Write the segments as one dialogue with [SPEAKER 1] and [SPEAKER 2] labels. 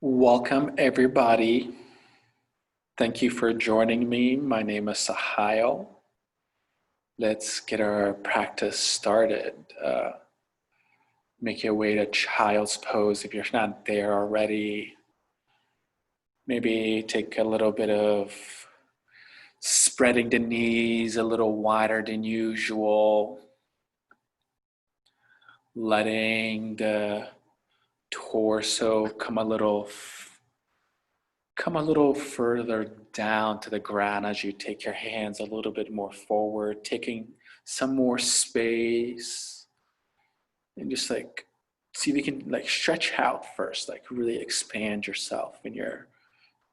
[SPEAKER 1] Welcome, everybody. Thank you for joining me. My name is Suhil. Let's get our practice started. Make your way to child's pose if you're not there already. Maybe take a little bit of spreading the knees a little wider than usual. Letting the torso come a little further down to the ground as you take your hands a little bit more forward, taking some more space, and just see if you can stretch out first, really expand yourself in your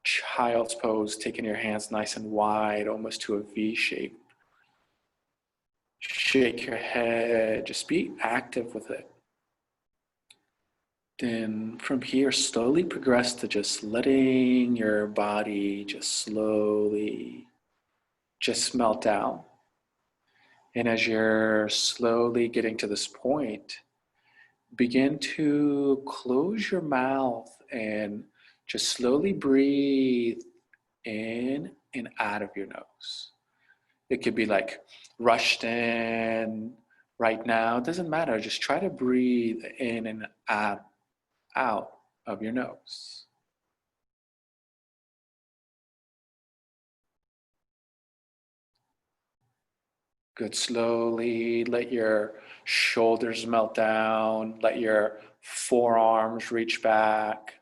[SPEAKER 1] child's pose, taking your hands nice and wide, almost to a V shape. Shake your head, just be active with it. Then from here, slowly progress to just letting your body just slowly just melt down. And as you're slowly getting to this point, begin to close your mouth and just slowly breathe in and out of your nose. It could be like rushed in right now. It doesn't matter. Just try to breathe in and out of your nose. Good. Slowly let your shoulders melt down. Let your forearms reach back,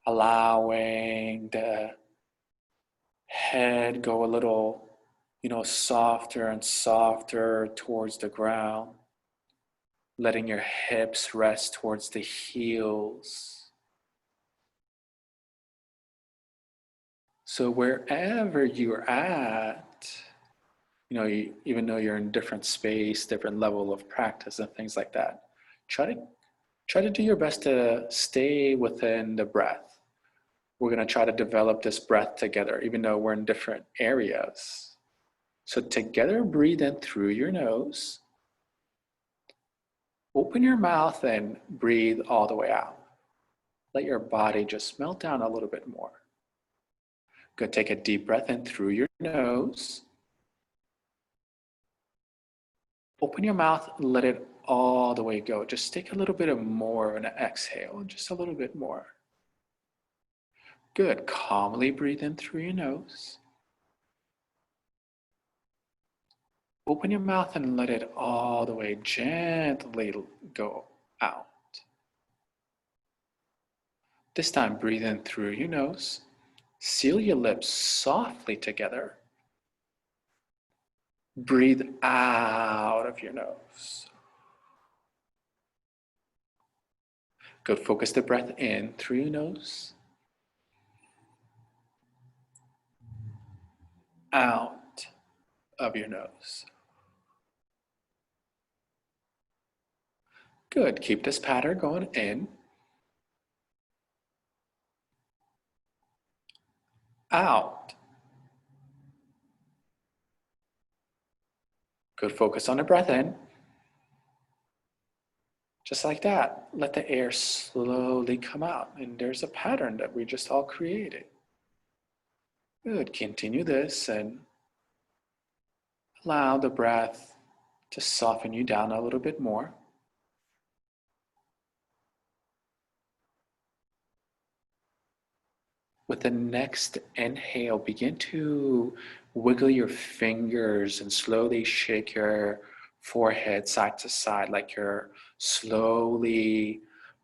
[SPEAKER 1] allowing the head go a little, softer and softer towards the ground. Letting your hips rest towards the heels. So wherever you're at, even though you're in different space, different level of practice and things like that, try to do your best to stay within the breath. We're going to try to develop this breath together, even though we're in different areas. So together, breathe in through your nose. Open your mouth and breathe all the way out. Let your body just melt down a little bit more. Good. Take a deep breath in through your nose. Open your mouth and let it all the way go. Just take a little bit more of an exhale, just a little bit more. Good. Calmly breathe in through your nose. Open your mouth and let it all the way gently go out. This time, breathe in through your nose. Seal your lips softly together. Breathe out of your nose. Good. Focus the breath in through your nose. Out of your nose. Good. Keep this pattern going in. Out. Good. Focus on the breath in. Just like that. Let the air slowly come out. And there's a pattern that we just all created. Good. Continue this and allow the breath to soften you down a little bit more. With the next inhale, begin to wiggle your fingers and slowly shake your forehead side to side, like you're slowly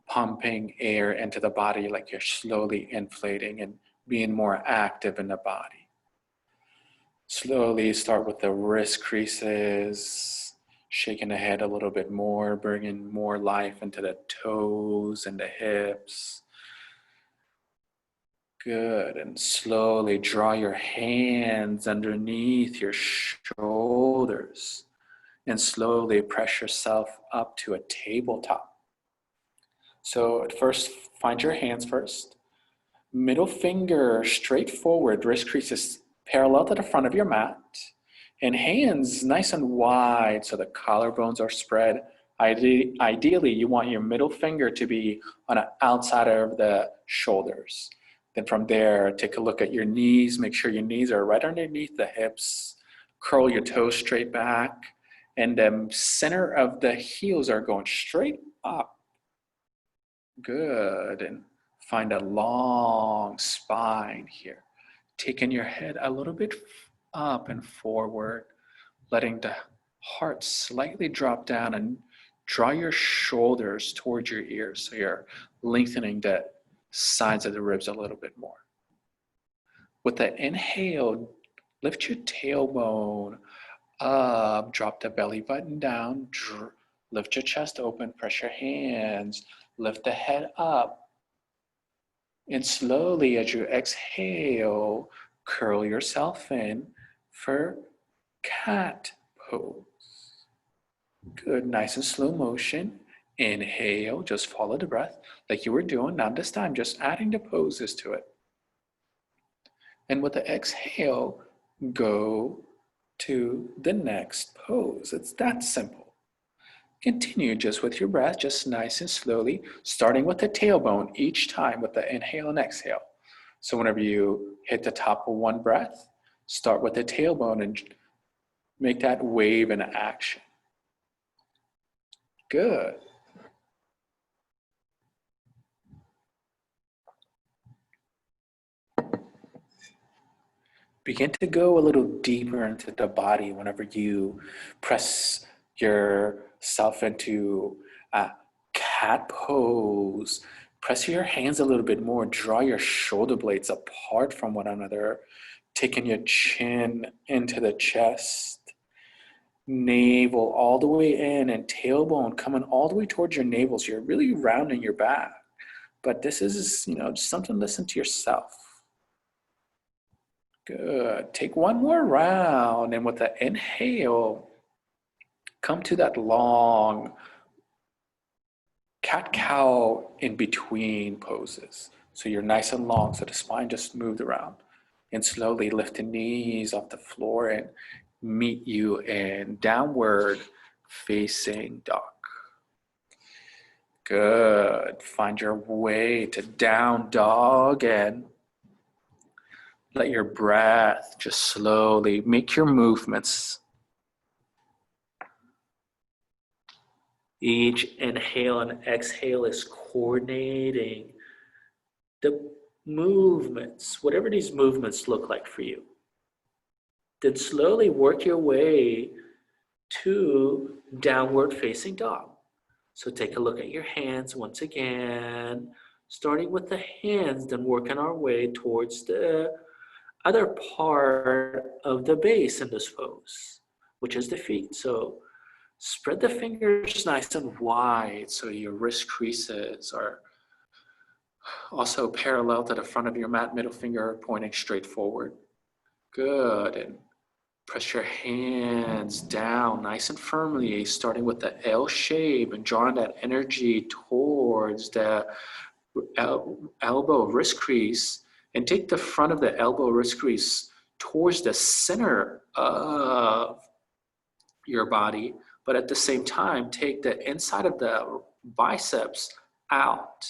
[SPEAKER 1] pumping air into the body, like you're slowly inflating and being more active in the body. Slowly start with the wrist creases, shaking the head a little bit more, bringing more life into the toes and the hips. Good. And slowly draw your hands underneath your shoulders and slowly press yourself up to a tabletop. So at first, find your hands first. Middle finger straight forward, wrist creases parallel to the front of your mat. And hands nice and wide so the collarbones are spread Ideally, you want your middle finger to be on the outside of the shoulders. Then from there, take a look at your knees. Make sure your knees are right underneath the hips. Curl your toes straight back. And the center of the heels are going straight up. Good. And find a long spine here. Taking your head a little bit up and forward, letting the heart slightly drop down, and draw your shoulders towards your ears so you're lengthening the sides of the ribs a little bit more. With the inhale, lift your tailbone up, drop the belly button down, lift your chest open, press your hands, lift the head up, and slowly as you exhale, curl yourself in for cat pose. Good, nice and slow motion. Inhale, just follow the breath like you were doing. Now this time, just adding the poses to it. And with the exhale, go to the next pose. It's that simple. Continue just with your breath, just nice and slowly, starting with the tailbone each time with the inhale and exhale. So whenever you hit the top of one breath, start with the tailbone and make that wave in action. Good. Begin to go a little deeper into the body whenever you press yourself into a cat pose. Press your hands a little bit more. Draw your shoulder blades apart from one another, taking your chin into the chest. Navel all the way in and tailbone coming all the way towards your navel. So you're really rounding your back. But this is, just something to listen to yourself. Good. Take one more round, and with the inhale, come to that long cat-cow in between poses. So you're nice and long, so the spine just moved around. And slowly lift the knees off the floor and meet you in downward facing dog. Good. Find your way to down dog and let your breath just slowly make your movements. Each inhale and exhale is coordinating the movements, whatever these movements look like for you. Then slowly work your way to downward facing dog. So take a look at your hands once again, starting with the hands, then working our way towards the other part of the base in this pose, which is the feet. So spread the fingers nice and wide so your wrist creases are also parallel to the front of your mat, middle finger pointing straight forward. Good. And press your hands down nice and firmly, starting with the L shape and drawing that energy towards the elbow wrist crease. And take the front of the elbow wrist crease towards the center of your body, but at the same time, take the inside of the biceps out.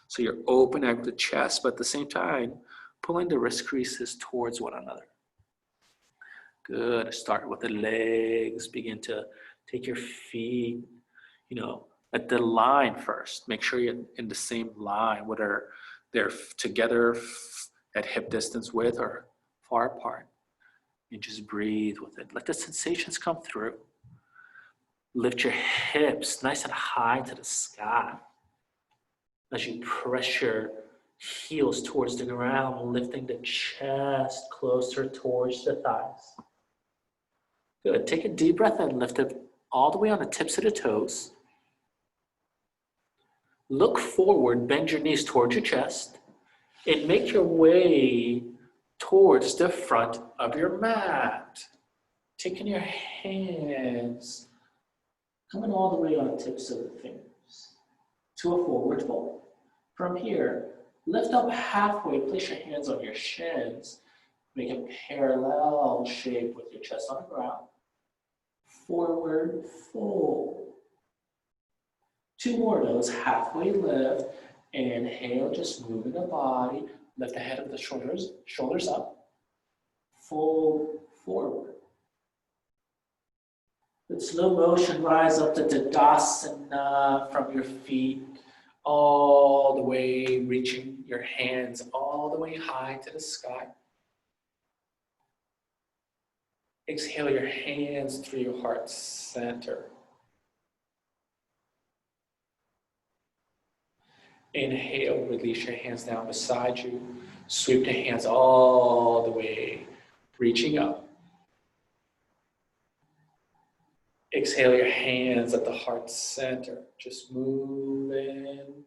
[SPEAKER 1] So you're opening up the chest, but at the same time, pulling the wrist creases towards one another. Good. Start with the legs. Begin to take your feet, at the line first. Make sure you're in the same line, whether they're together at hip distance width or far apart. And just breathe with it. Let the sensations come through. Lift your hips nice and high to the sky as you press your heels towards the ground, lifting the chest closer towards the thighs. Good. Take a deep breath and lift it all the way on the tips of the toes. Look forward, bend your knees towards your chest, and make your way towards the front of your mat. Taking your hands, coming all the way on the tips of the fingers to a forward fold. From here, lift up halfway, place your hands on your shins, make a parallel shape with your chest on the ground. Forward fold. 2 more of those, halfway lift. Inhale, just moving the body. Lift the head of the shoulders up. Fold forward. With slow motion, rise up to Tadasana from your feet, all the way, reaching your hands all the way high to the sky. Exhale your hands through your heart center. Inhale, release your hands down beside you. Sweep the hands all the way, reaching up. Exhale your hands at the heart center. Just moving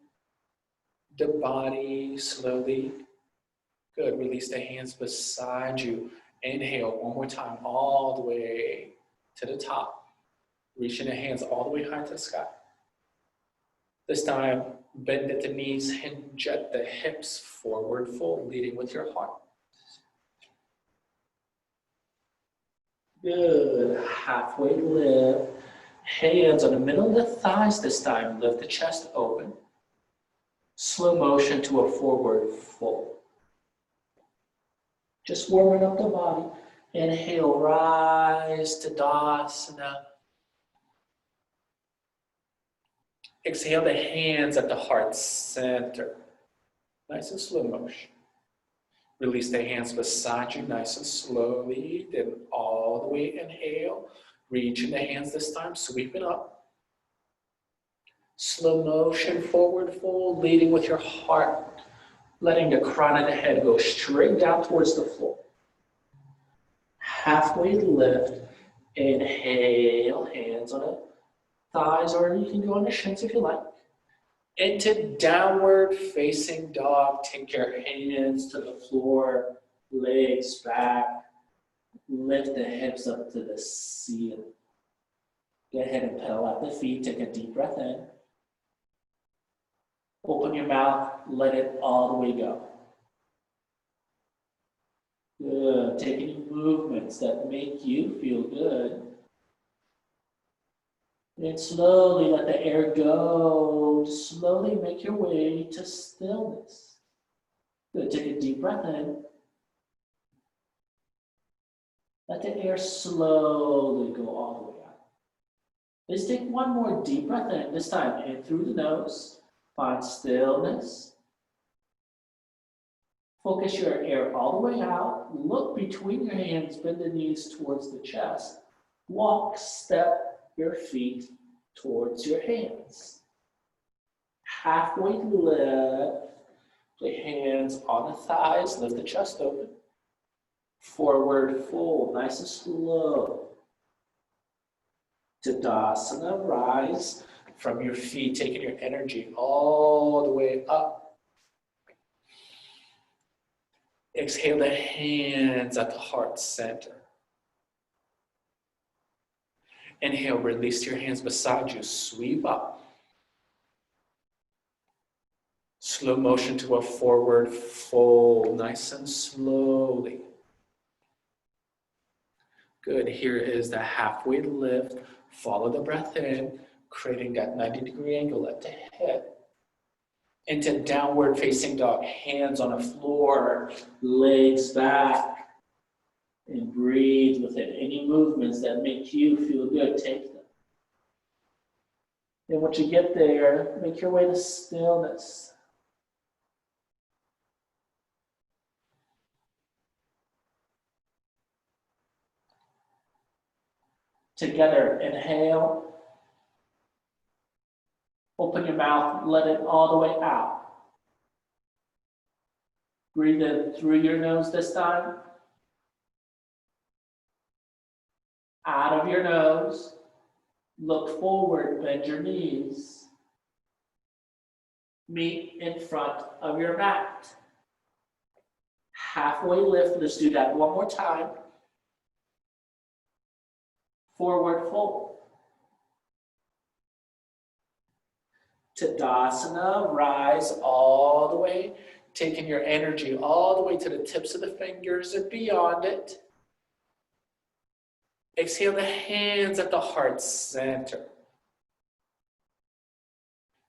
[SPEAKER 1] the body slowly. Good, release the hands beside you. Inhale one more time, all the way to the top. Reaching the hands all the way high to the sky. This time, bend at the knees, hinge at the hips, forward fold, leading with your heart. Good, halfway lift. Hands on the middle of the thighs this time, lift the chest open. Slow motion to a forward fold. Just warming up the body. Inhale, rise to Tadasana. Exhale the hands at the heart center. Nice and slow motion. Release the hands beside you nice and slowly. Then all the way inhale. Reaching the hands this time, sweep it up. Slow motion, forward fold, leading with your heart. Letting the crown of the head go straight down towards the floor. Halfway lift. Inhale, hands on the thighs, or you can go on the shins if you like. Into downward facing dog. Take your hands to the floor, legs back. Lift the hips up to the ceiling. Go ahead and pedal out the feet. Take a deep breath in. Open your mouth. Let it all the way go. Good. Take any movements that make you feel good. And slowly let the air go. Slowly make your way to stillness. Good. Take a deep breath in. Let the air slowly go all the way out. Let's take one more deep breath in. This time in through the nose. Find stillness. Focus your air all the way out. Look between your hands. Bend the knees towards the chest. Walk, step your feet towards your hands. Halfway lift. The hands on the thighs. Lift the chest open. Forward fold, nice and slow. Tadasana, rise from your feet, taking your energy all the way up. Exhale the hands at the heart center. Inhale, release your hands beside you, sweep up. Slow motion to a forward fold, nice and slowly. Good, here is the halfway lift. Follow the breath in, creating that 90-degree angle at the head. Into downward facing dog, hands on the floor, legs back. And breathe with it. Any movements that make you feel good, take them. And once you get there, make your way to stillness. Together, inhale. Open your mouth, let it all the way out. Breathe in through your nose this time. Out of your nose. Look forward, bend your knees. Meet in front of your mat. Halfway lift, let's do that one more time. Forward fold. Tadasana, rise all the way, taking your energy all the way to the tips of the fingers and beyond it. Exhale the hands at the heart center.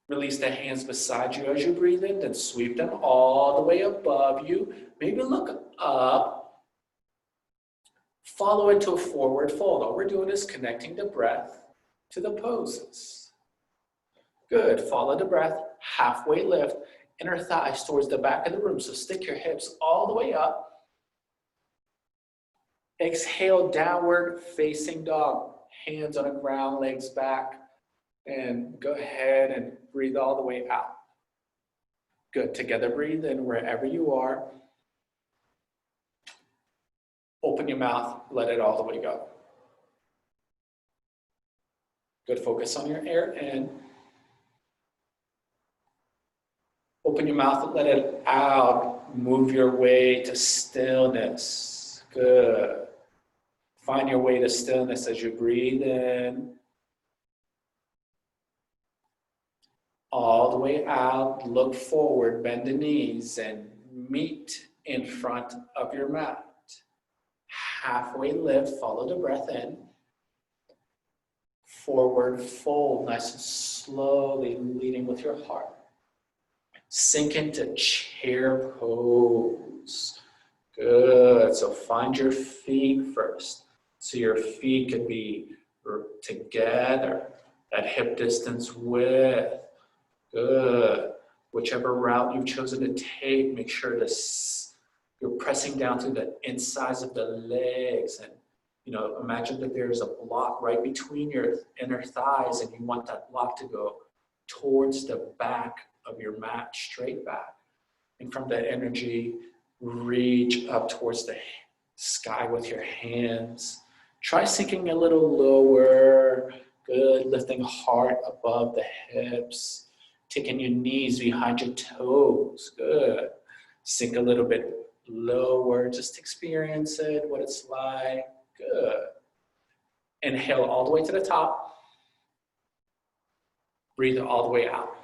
[SPEAKER 1] Release the hands beside you as you breathe in, then sweep them all the way above you. Maybe look up. Follow it to a forward fold. All we're doing is connecting the breath to the poses. Good. Follow the breath. Halfway lift. Inner thighs towards the back of the room. So stick your hips all the way up. Exhale, downward facing dog. Hands on the ground, legs back. And go ahead and breathe all the way out. Good. Together, breathe in wherever you are. Open your mouth, let it all the way go. Good. Focus on your air in. Open your mouth and let it out. Move your way to stillness. Good. Find your way to stillness as you breathe in. All the way out, look forward, bend the knees, and meet in front of your mat. Halfway lift, follow the breath in. Forward fold, nice and slowly, leading with your heart. Sink into chair pose. Good. So find your feet first. So your feet can be together at hip distance width. Good. Whichever route you've chosen to take, make sure you're pressing down to the insides of the legs. And, imagine that there's a block right between your inner thighs and you want that block to go towards the back of your mat, straight back. And from that energy, reach up towards the sky with your hands. Try sinking a little lower. Good. Lifting heart above the hips. Taking your knees behind your toes. Good. Sink a little bit lower. Just experience it, what it's like. Good. Inhale all the way to the top. Breathe all the way out.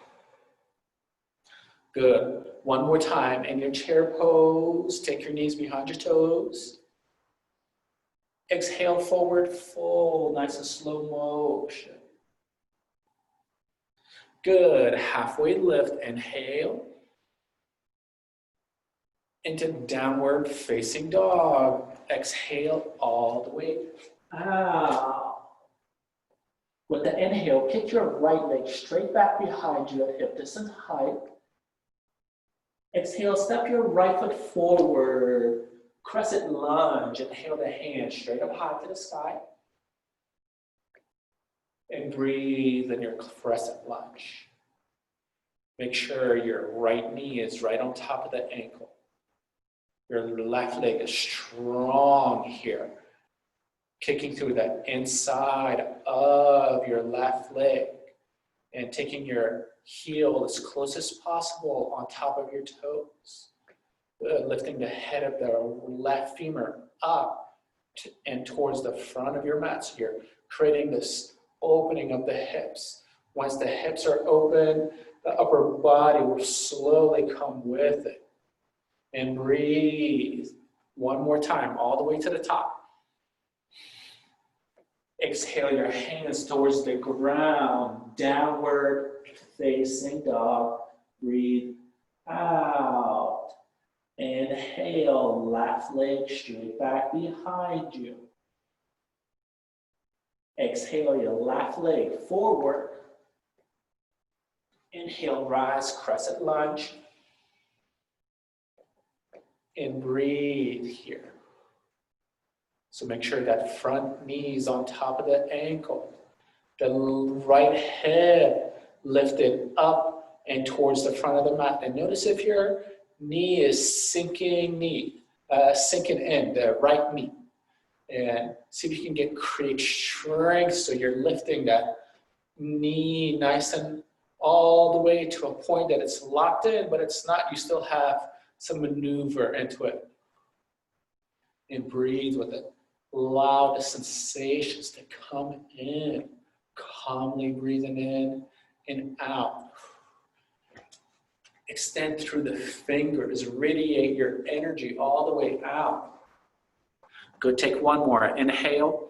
[SPEAKER 1] Good. One more time. In your chair pose, take your knees behind your toes. Exhale, forward fold, nice and slow motion. Good. Halfway lift, inhale. Into downward facing dog. Exhale all the way out. With the inhale, kick your right leg straight back behind you at hip distance height. Exhale, step your right foot forward. Crescent lunge. Inhale the hands straight up high to the sky. And breathe in your crescent lunge. Make sure your right knee is right on top of the ankle. Your left leg is strong here. Kicking through the inside of your left leg. And taking your heel as close as possible on top of your toes. Lifting the head of the left femur up and towards the front of your mat. So you're creating this opening of the hips. Once the hips are open, the upper body will slowly come with it. And breathe. One more time, all the way to the top. Exhale your hands towards the ground, downward facing dog. Breathe out. Inhale, left leg straight back behind you. Exhale your left leg forward. Inhale, rise, crescent lunge. And breathe here. So make sure that front knee is on top of the ankle. The right hip lifted up and towards the front of the mat. And notice if your knee is sinking in, the right knee. And see if you can create strength so you're lifting that knee nice and all the way to a point that it's locked in, but it's not. You still have some maneuver into it. And breathe with it. Allow the sensations to come in. Calmly breathing in and out. Extend through the fingers. Radiate your energy all the way out. Good. Take one more. Inhale.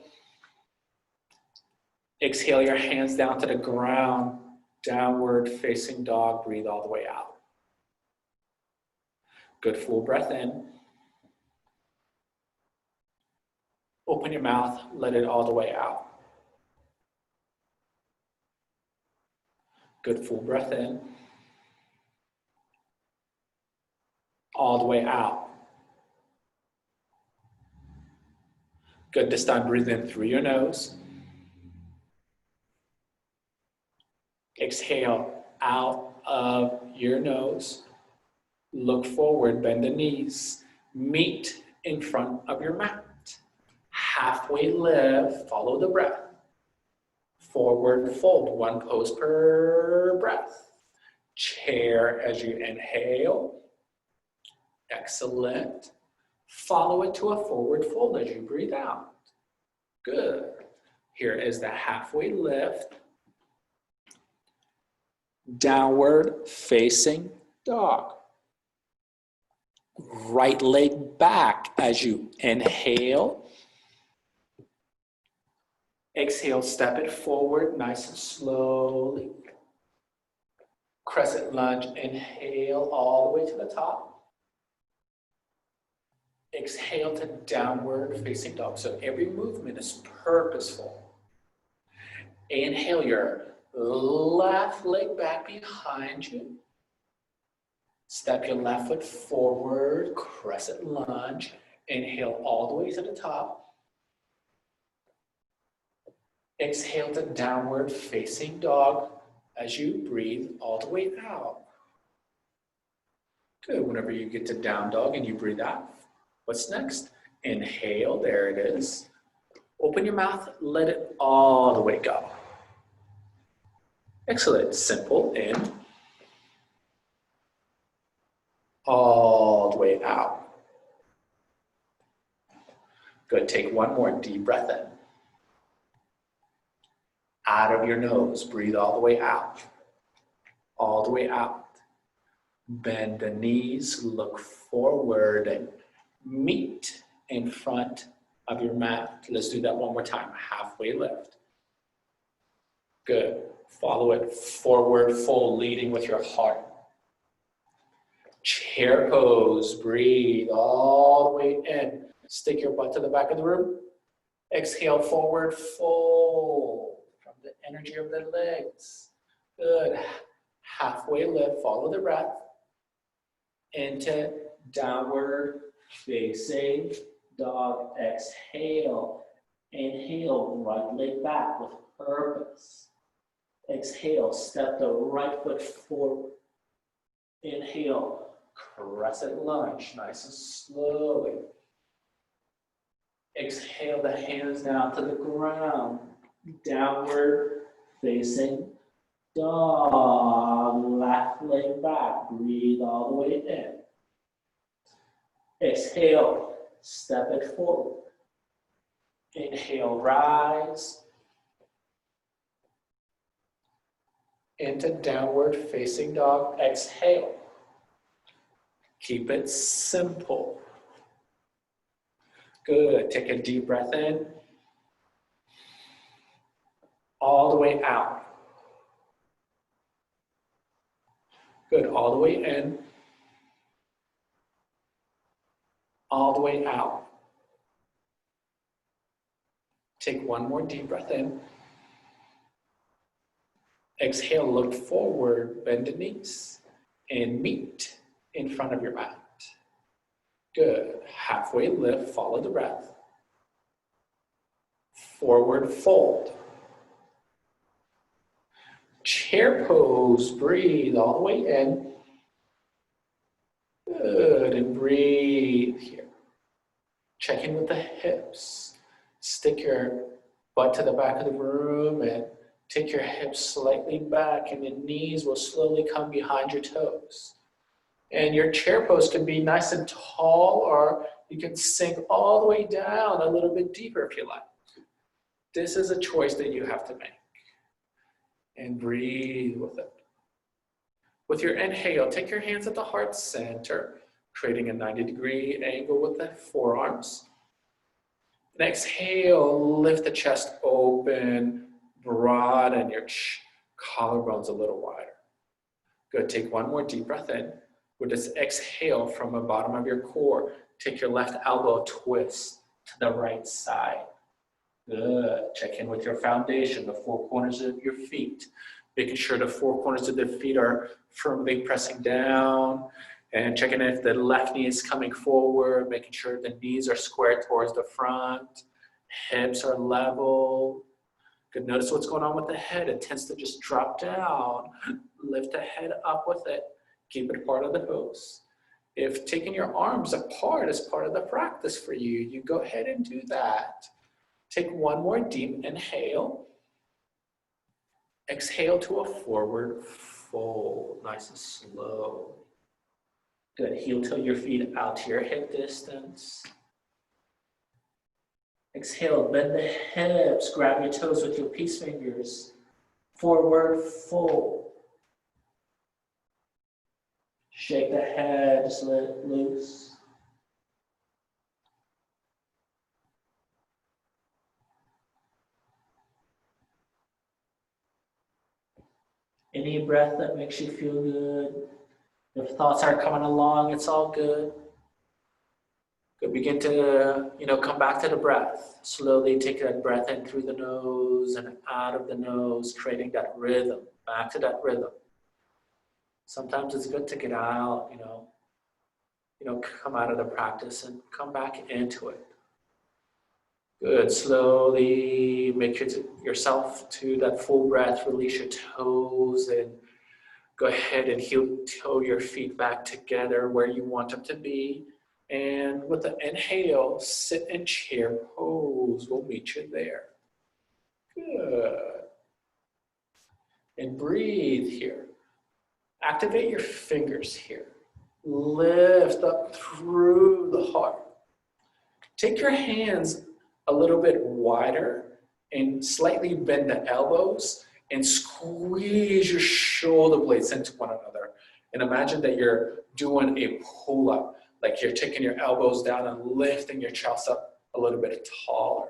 [SPEAKER 1] Exhale your hands down to the ground. Downward facing dog, breathe all the way out. Good, full breath in. Open your mouth, let it all the way out. Good, full breath in. All the way out. Good, this time breathe in through your nose. Exhale out of your nose. Look forward, bend the knees. Meet in front of your mat. Halfway lift, follow the breath. Forward fold, one pose per breath. Chair as you inhale. Excellent. Follow it to a forward fold as you breathe out. Good. Here is the halfway lift. Downward facing dog. Right leg back as you inhale. Exhale, step it forward nice and slowly. Crescent lunge, inhale all the way to the top. Exhale to downward facing dog. So every movement is purposeful. Inhale your left leg back behind you. Step your left foot forward, crescent lunge. Inhale all the way to the top. Exhale to downward facing dog as you breathe all the way out. Good, whenever you get to down dog and you breathe out. What's next? Inhale, there it is. Open your mouth, let it all the way go. Excellent, simple, in. All the way out. Good, take one more deep breath in. Out of your nose, breathe all the way out. All the way out. Bend the knees, look forward and meet in front of your mat. Let's do that one more time. Halfway lift. Good. Follow it forward fold, leading with your heart. Chair pose. Breathe all the way in. Stick your butt to the back of the room. Exhale, forward fold from the energy of the legs. Good. Halfway lift. Follow the breath. Into downward facing dog. Exhale. Inhale, right leg back with purpose. Exhale, step the right foot forward. Inhale, crescent lunge, nice and slowly. Exhale, the hands down to the ground. Downward facing dog. Left leg back, breathe all the way in. Exhale, step it forward. Inhale, rise. Into downward facing dog. Exhale. Keep it simple. Good. Take a deep breath in. All the way out. Good. All the way in. All the way out. Take one more deep breath in. Exhale, look forward, bend the knees, and meet in front of your mat. Good. Halfway lift, follow the breath. Forward fold. Chair pose, breathe all the way in. Good, and breathe here. Check in with the hips. Stick your butt to the back of the room and take your hips slightly back, and your knees will slowly come behind your toes. And your chair pose can be nice and tall, or you can sink all the way down a little bit deeper if you like. This is a choice that you have to make. And breathe with it. With your inhale, take your hands at the heart center, creating a 90-degree angle with the forearms. And exhale, lift the chest open, broaden your Collarbones a little wider. Good, take one more deep breath in. With this exhale from the bottom of your core, take your left elbow, twist to the right side. Good, check in with your foundation, the four corners of your feet. Making sure the four corners of the feet are firmly pressing down. And checking if the left knee is coming forward, making sure the knees are square towards the front, hips are level. Good, notice what's going on with the head. It tends to just drop down. Lift the head up with it. Keep it part of the pose. If taking your arms apart is part of the practice for you, you go ahead and do that. Take one more deep inhale. Exhale to a forward fold, nice and slow. Good, heel till your feet out to your hip distance. Exhale, bend the hips, grab your toes with your peace fingers. Forward fold. Shake the head, just let it loose. Any breath that makes you feel good. If thoughts are coming along, it's all good. Good, begin to, come back to the breath. Slowly take that breath in through the nose and out of the nose, creating that rhythm, back to that rhythm. Sometimes it's good to get out, come out of the practice and come back into it. Good, slowly make yourself to that full breath, release your toes and go ahead and heel toe your feet back together where you want them to be. And with the inhale, sit in chair pose. We'll meet you there. Good. And breathe here. Activate your fingers here. Lift up through the heart. Take your hands a little bit wider and slightly bend the elbows and squeeze your shoulder blades into one another. And imagine that you're doing a pull-up, like you're taking your elbows down and lifting your chest up a little bit taller.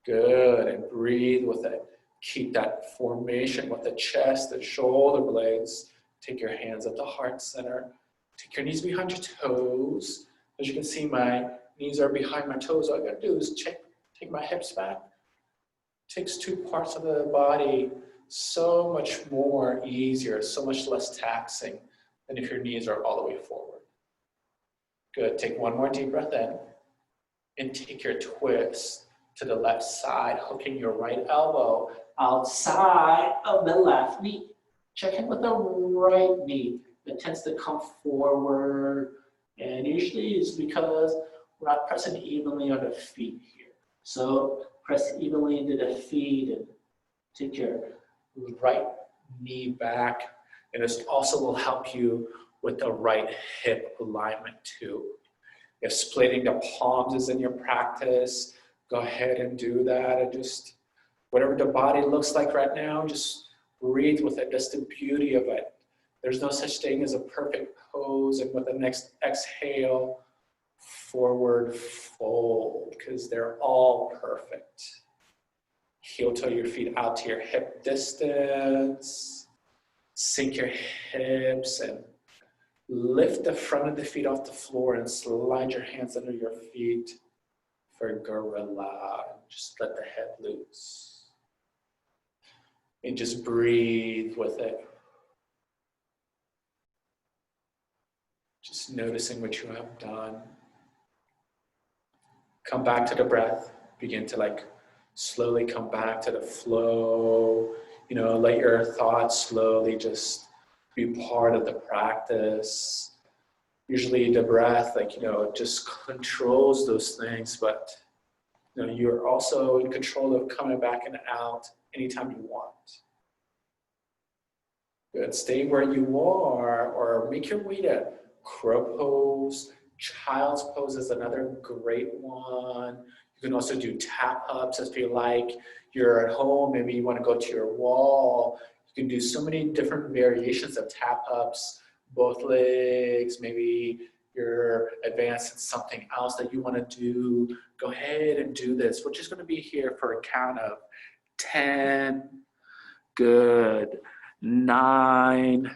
[SPEAKER 1] Good, and breathe with it. Keep that formation with the chest, the shoulder blades. Take your hands at the heart center. Take your knees behind your toes. As you can see, my knees are behind my toes. All I gotta do is take my hips back. Takes two parts of the body so much more easier, so much less taxing than if your knees are all the way forward. Good, take one more deep breath in and take your twist to the left side, hooking your right elbow outside of the left knee. Check in with the right knee. It tends to come forward, and usually it's because we're not pressing evenly on the feet here. So press evenly into the feet and take your right knee back. And this also will help you with the right hip alignment too. If splitting the palms is in your practice, go ahead and do that. And just whatever the body looks like right now, just breathe with it. That's the beauty of it. There's no such thing as a perfect pose. And with the next exhale, forward fold, because they're all perfect. Heel toe your feet out to your hip distance. Sink your hips and lift the front of the feet off the floor and slide your hands under your feet for gorilla. Just let the head loose. And just breathe with it. Just noticing what you have done. Come back to the breath. Begin to slowly come back to the flow. Let your thoughts slowly just be part of the practice. Usually the breath, just controls those things, but you're also in control of coming back and out anytime you want. Good, stay where you are or make your way to crow pose. Child's pose is another great one. You can also do tap ups if you like. You're at home, maybe you want to go to your wall. You can do so many different variations of tap ups, both legs. Maybe you're advanced in something else that you want to do. Go ahead and do this. We're just going to be here for a count of 10. Good. 9,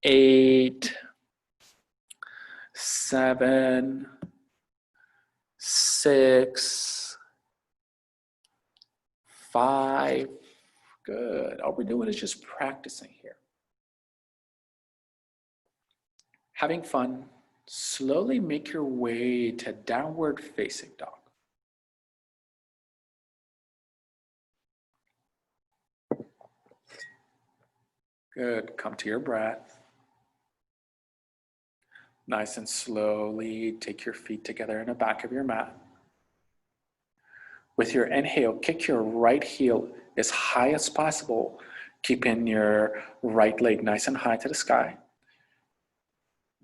[SPEAKER 1] 8, 7, 6, 5. Good. All we're doing is just practicing here. Having fun. Slowly make your way to downward facing dog. Good. Come to your breath. Nice and slowly take your feet together in the back of your mat. With your inhale, kick your right heel as high as possible, keeping your right leg nice and high to the sky.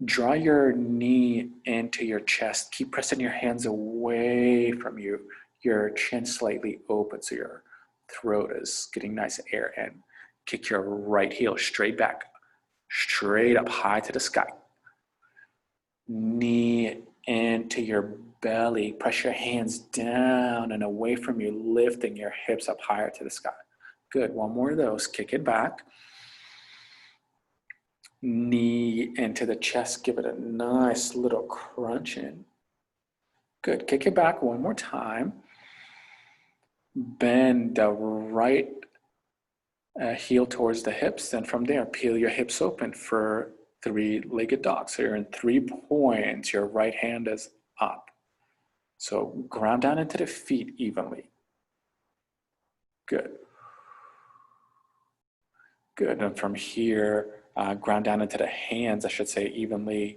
[SPEAKER 1] Draw your knee into your chest. Keep pressing your hands away from you. Your chin slightly open so your throat is getting nice air in. Kick your right heel straight back, straight up high to the sky. Knee into your belly. Press your hands down and away from you, lifting your hips up higher to the sky. Good. One more of those. Kick it back. Knee into the chest. Give it a nice little crunch in. Good. Kick it back one more time. Bend the right heel towards the hips. Then from there, peel your hips open for three-legged dog. So you're in 3 points. Your right hand is up. So ground down into the feet evenly. Good. Good. And from here, ground down into the hands, I should say, evenly.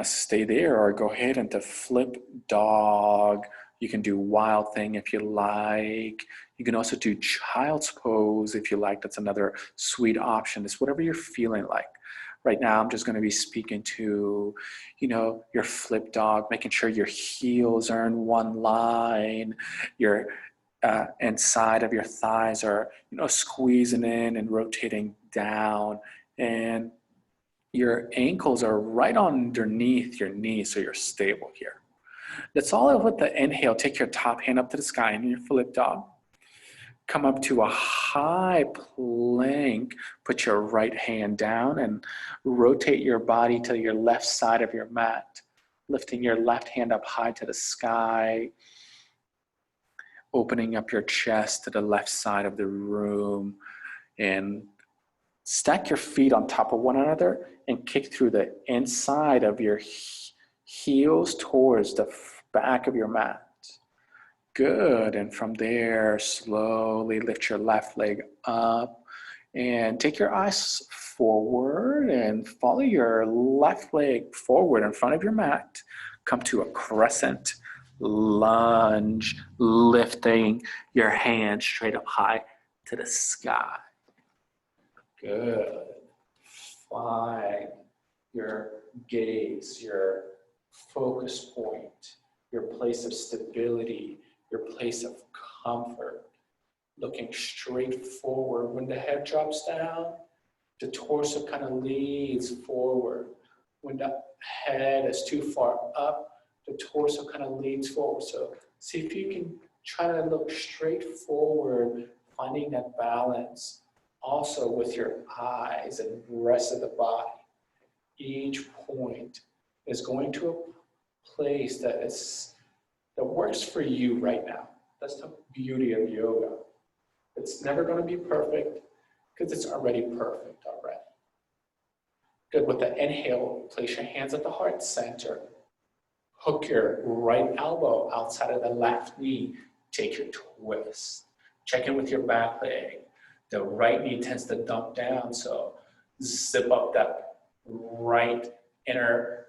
[SPEAKER 1] Stay there or go ahead into flip dog. You can do wild thing if you like. You can also do child's pose if you like. That's another sweet option. It's whatever you're feeling like. Right now, I'm just going to be speaking to, your flip dog, making sure your heels are in one line, your inside of your thighs are, squeezing in and rotating down, and your ankles are right underneath your knees, so you're stable here. That's all with the inhale. Take your top hand up to the sky in your flip dog. Come up to a high plank. Put your right hand down and rotate your body to your left side of your mat. Lifting your left hand up high to the sky. Opening up your chest to the left side of the room. And stack your feet on top of one another and kick through the inside of your heels towards the back of your mat. Good. And from there, slowly lift your left leg up and take your eyes forward and follow your left leg forward in front of your mat. Come to a crescent lunge, lifting your hands straight up high to the sky. Good. Find your gaze, your focus point, your place of stability, your place of comfort. Looking straight forward. When the head drops down, the torso kind of leads forward. When the head is too far up, the torso kind of leads forward. So see if you can try to look straight forward, finding that balance. Also with your eyes and rest of the body. Each point is going to a place that works for you right now. That's the beauty of yoga. It's never going to be perfect because it's already perfect already. Good. With the inhale, place your hands at the heart center. Hook your right elbow outside of the left knee. Take your twist. Check in with your back leg. The right knee tends to dump down, so zip up that right inner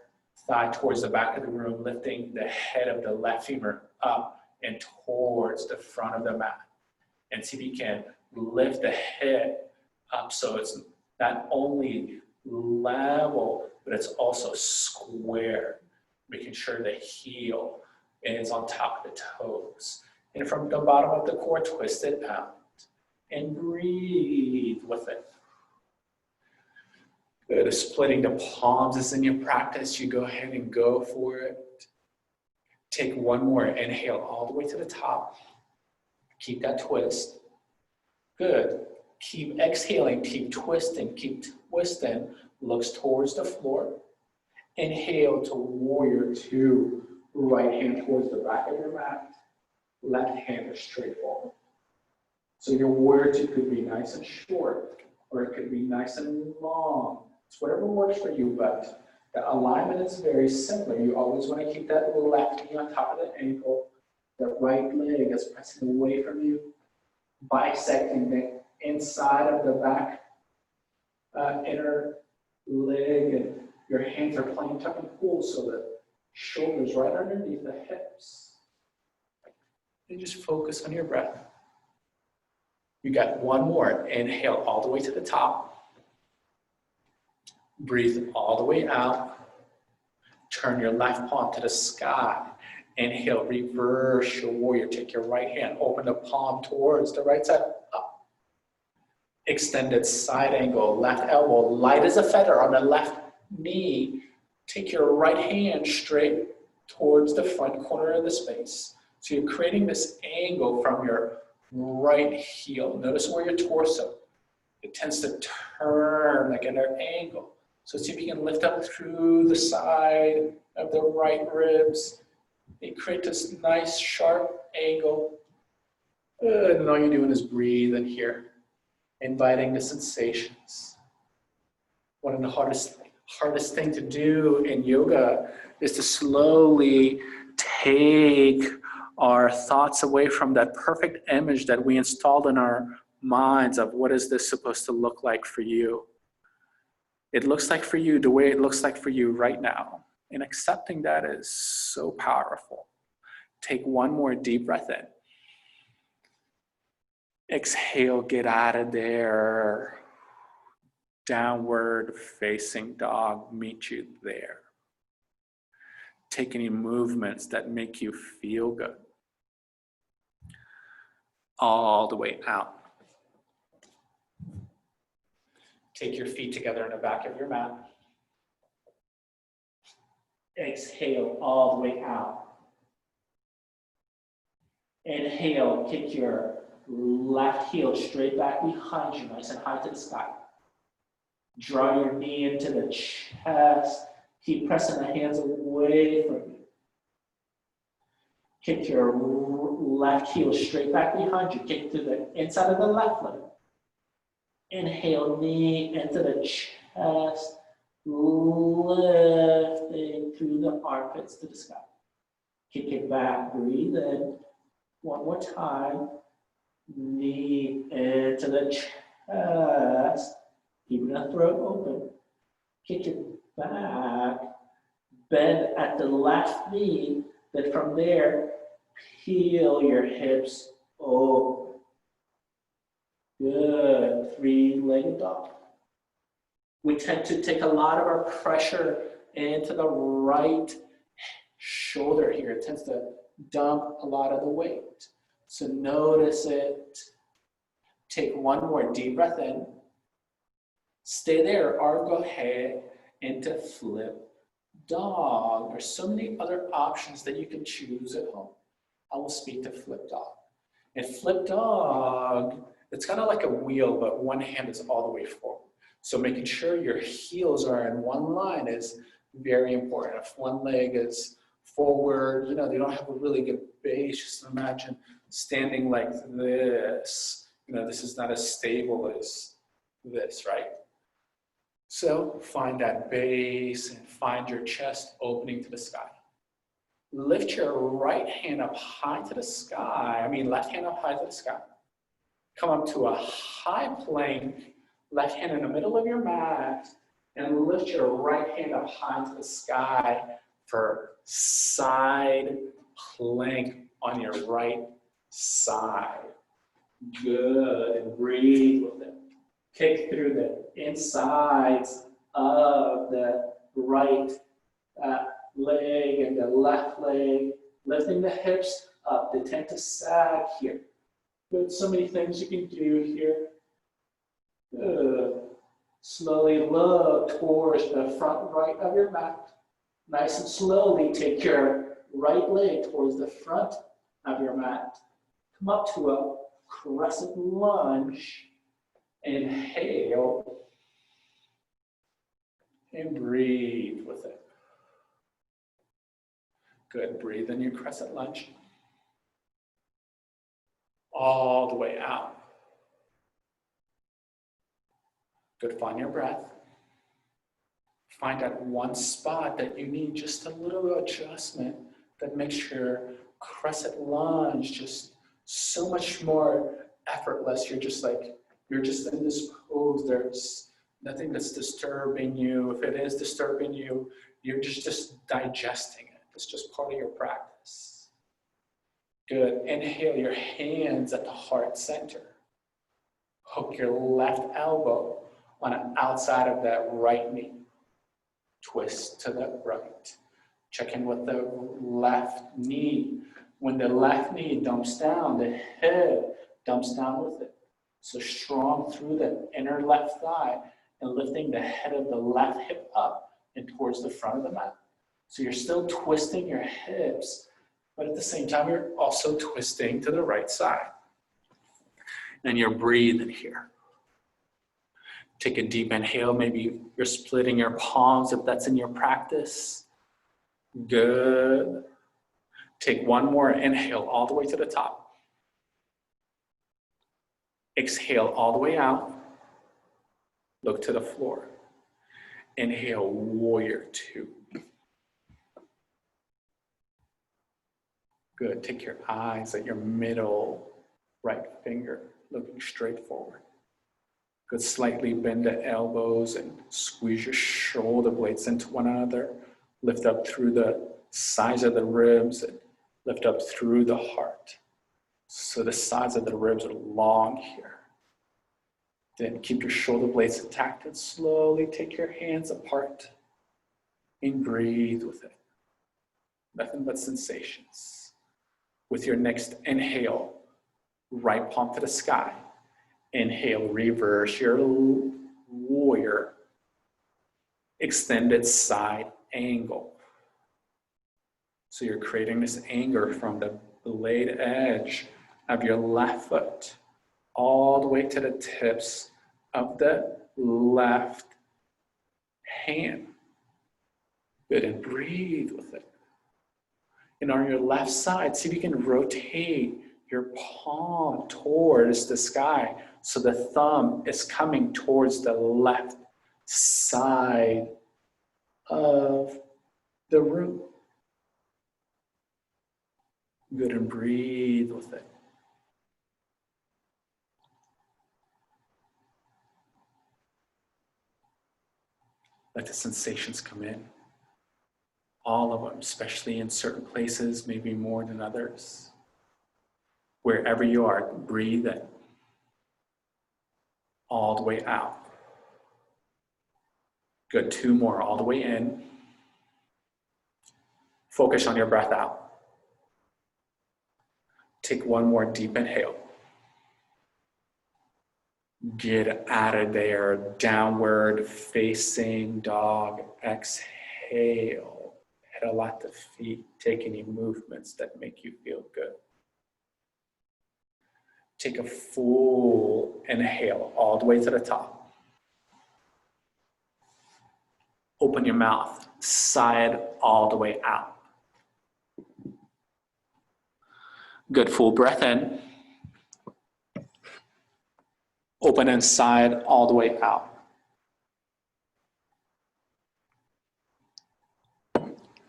[SPEAKER 1] thigh towards the back of the room, lifting the head of the left femur up and towards the front of the mat. And see if you can lift the head up so it's not only level, but it's also square, making sure the heel is on top of the toes. And from the bottom of the core, twist it out. And breathe with it. Good. Splitting the palms is in your practice. You go ahead and go for it. Take one more inhale all the way to the top. Keep that twist. Good. Keep exhaling, keep twisting, looks towards the floor. Inhale to warrior two, right hand towards the back of your mat, left hand is straight forward. So your warrior two could be nice and short, or it could be nice and long. It's whatever works for you, but the alignment is very simple. You always want to keep that left knee on top of the ankle. The right leg is pressing away from you, bisecting the inside of the back inner leg, and your hands are playing tuck and pull so the shoulders right underneath the hips. And just focus on your breath. You got one more. Inhale all the way to the top. Breathe all the way out. Turn your left palm to the sky. Inhale, reverse your warrior. Take your right hand, open the palm towards the right side, up. Extended side angle, left elbow, light as a feather on the left knee. Take your right hand straight towards the front corner of the space. So you're creating this angle from your right heel. Notice where your torso, it tends to turn like at an angle. So see if you can lift up through the side of the right ribs. You create this nice sharp angle. And all you're doing is breathe in here, inviting the sensations. One of the hardest thing to do in yoga is to slowly take our thoughts away from that perfect image that we installed in our minds of what is this supposed to look like for you. It looks like for you the way it looks like for you right now. And accepting that is so powerful. Take one more deep breath in. Exhale, get out of there. Downward facing dog, meet you there. Take any movements that make you feel good. All the way out. Take your feet together in the back of your mat. Exhale all the way out. Inhale, kick your left heel straight back behind you, nice and high to the sky. Draw your knee into the chest. Keep pressing the hands away from you. Kick your left heel straight back behind you. Kick to the inside of the left leg. Inhale, knee into the chest, lifting through the armpits to the sky. Kick it back, breathe in. One more time. Knee into the chest, keeping the throat open. Kick it back, bend at the left knee. Then from there, peel your hips open. Good. Three-legged dog. We tend to take a lot of our pressure into the right shoulder here. It tends to dump a lot of the weight. So notice it. Take one more deep breath in. Stay there or go ahead into flip dog. There's so many other options that you can choose at home. I will speak to flip dog. And flip dog, it's kind of like a wheel, but one hand is all the way forward. So making sure your heels are in one line is very important. If one leg is forward, you know, they don't have a really good base. Just imagine standing like this. You know, this is not as stable as this, right? So find that base and find your chest opening to the sky. Lift your right hand up high to the sky. Left hand up high to the sky. Come up to a high plank, left hand in the middle of your mat, and lift your right hand up high to the sky for side plank on your right side. Good, and breathe with it. Kick through the insides of the right leg and the left leg, lifting the hips up. They tend to sag here. Good, so many things you can do here. Good. Slowly look towards the front right of your mat. Nice and slowly take your right leg towards the front of your mat. Come up to a crescent lunge. Inhale and breathe with it. Good, breathe in your crescent lunge. All the way out. Good, find your breath. Find that one spot that you need just a little adjustment that makes your crescent lunge just so much more effortless. You're just in this pose. There's nothing that's disturbing you. If it is disturbing you, you're just digesting it. It's just part of your practice. Good. Inhale your hands at the heart center. Hook your left elbow on the outside of that right knee. Twist to the right. Check in with the left knee. When the left knee dumps down, the hip dumps down with it. So strong through the inner left thigh and lifting the head of the left hip up and towards the front of the mat. So you're still twisting your hips, but at the same time, you're also twisting to the right side. And you're breathing here. Take a deep inhale. Maybe you're splitting your palms if that's in your practice. Good. Take one more inhale all the way to the top. Exhale all the way out. Look to the floor. Inhale, warrior two. Good. Take your eyes at your middle right finger, looking straight forward. Good. Slightly bend the elbows and squeeze your shoulder blades into one another. Lift up through the sides of the ribs and lift up through the heart. So the sides of the ribs are long here. Then keep your shoulder blades intact and slowly take your hands apart and breathe with it. Nothing but sensations. With your next inhale, right palm to the sky. Inhale, reverse your warrior. Extended side angle. So you're creating this angle from the blade edge of your left foot all the way to the tips of the left hand. Good, and breathe with it. And on your left side, see if you can rotate your palm towards the sky so the thumb is coming towards the left side of the room. Good, and breathe with it. Let the sensations come in. All of them, especially in certain places, maybe more than others. Wherever you are, breathe in. All the way out. Good, two more, all the way in. Focus on your breath out. Take one more deep inhale. Get out of there, downward facing dog. Exhale. Pedal at the feet. Take any movements that make you feel good. Take a full inhale all the way to the top. Open your mouth, side all the way out. Good, full breath in. Open and side all the way out.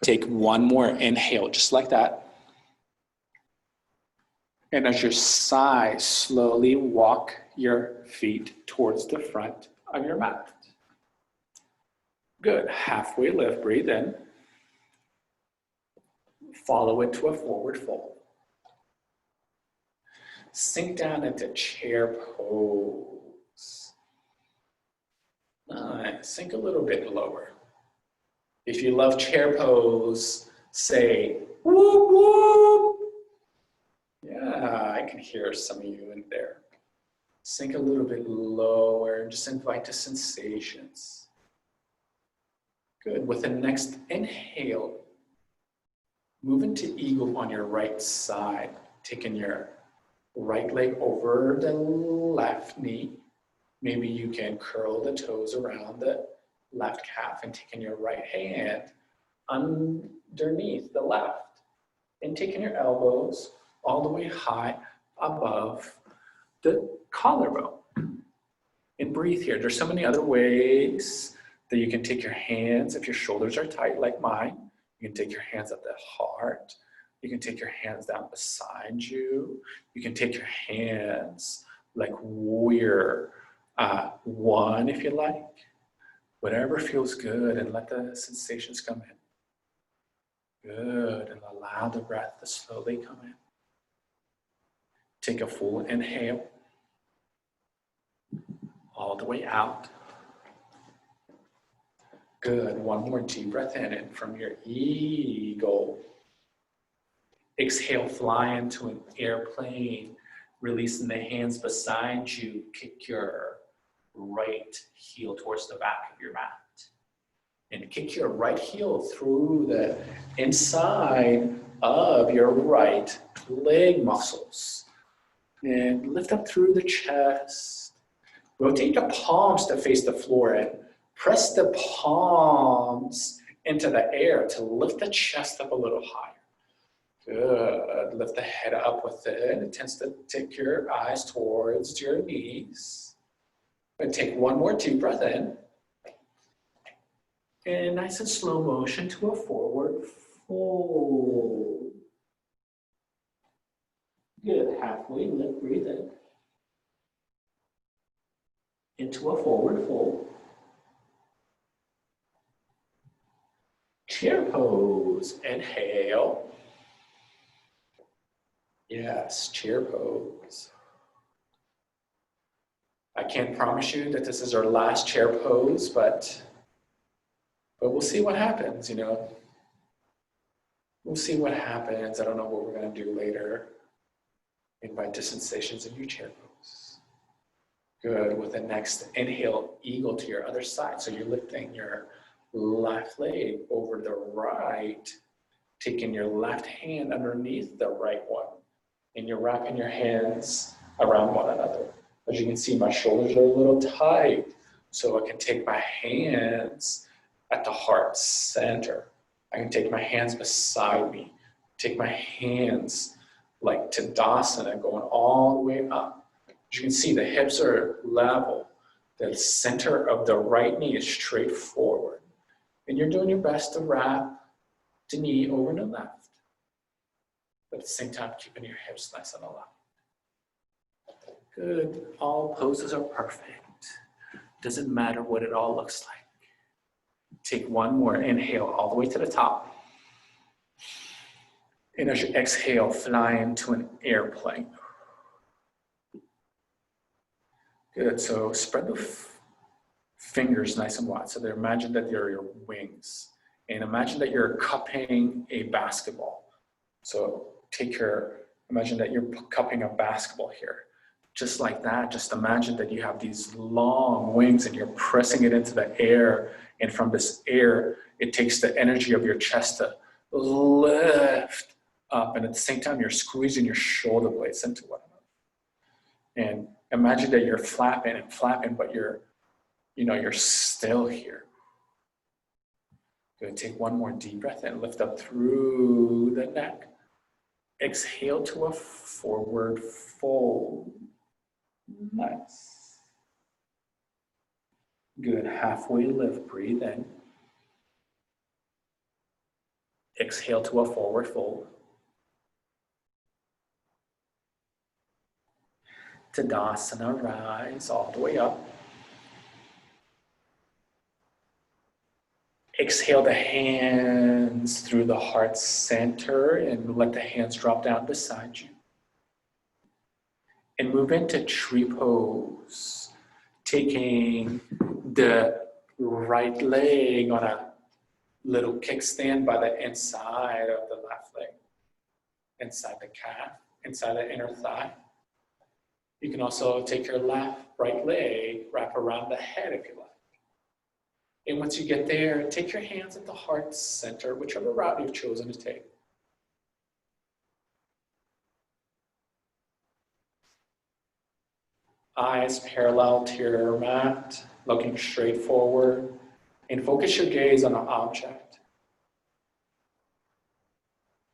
[SPEAKER 1] Take one more inhale, just like that. And as you sigh, slowly walk your feet towards the front of your mat. Good, halfway lift, breathe in. Follow it to a forward fold. Sink down into chair pose. Nice, sink a little bit lower. If you love chair pose, say, whoop, whoop. Yeah, I can hear some of you in there. Sink a little bit lower, just invite the sensations. Good, with the next inhale, move into eagle on your right side, taking your right leg over the left knee. Maybe you can curl the toes around the left calf and taking your right hand underneath the left and taking your elbows all the way high above the collarbone. And breathe here. There's so many other ways that you can take your hands, if your shoulders are tight like mine, you can take your hands at the heart. You can take your hands down beside you. You can take your hands like warrior one if you like. Whatever feels good, and let the sensations come in. Good, and allow the breath to slowly come in. Take a full inhale. All the way out. Good. One more deep breath in from your eagle. Exhale, fly into an airplane, releasing the hands beside you. Kick your right heel towards the back of your mat. And kick your right heel through the inside of your right leg muscles. And lift up through the chest. Rotate the palms to face the floor and press the palms into the air to lift the chest up a little higher. Good. Lift the head up with it. It tends to take your eyes towards your knees. And take one more deep breath in. And nice and slow motion to a forward fold. Good. Halfway lift, breathe in. Into a forward fold. Chair pose. Inhale. Yes, chair pose. I can't promise you that this is our last chair pose, but we'll see what happens, you know. We'll see what happens. I don't know what we're going to do later. Invite the sensations in your chair pose. Good. With the next inhale, eagle to your other side. So you're lifting your left leg over the right, taking your left hand underneath the right one, and you're wrapping your hands around one another. As you can see, my shoulders are a little tight, so I can take my hands at the heart center. I can take my hands beside me, take my hands like Tadasana, going all the way up. As you can see, the hips are level. The center of the right knee is straight forward. And you're doing your best to wrap the knee over the left, but at the same time, keeping your hips nice and aligned. Good. All poses are perfect. Doesn't matter what it all looks like. Take one more inhale all the way to the top. And as you exhale, fly into an airplane. Good. So spread the fingers nice and wide. So imagine that they're your wings. And imagine that you're cupping a basketball. So imagine that you're cupping a basketball here. Just like that, just imagine that you have these long wings and you're pressing it into the air. And from this air, it takes the energy of your chest to lift up. And at the same time, you're squeezing your shoulder blades into one another. And imagine that you're flapping and flapping, but you're still here. Good. Take one more deep breath in. Lift up through the neck. Exhale to a forward fold. Nice. Good. Halfway lift. Breathe in. Exhale to a forward fold. Tadasana, rise all the way up. Exhale the hands through the heart center and let the hands drop down beside you. And move into tree pose, taking the right leg on a little kickstand by the inside of the left leg, inside the calf, inside the inner thigh. You can also take your right leg, wrap around the head if you like. And once you get there, take your hands at the heart center, whichever route you've chosen to take. Eyes parallel to your mat, looking straight forward, and focus your gaze on an object.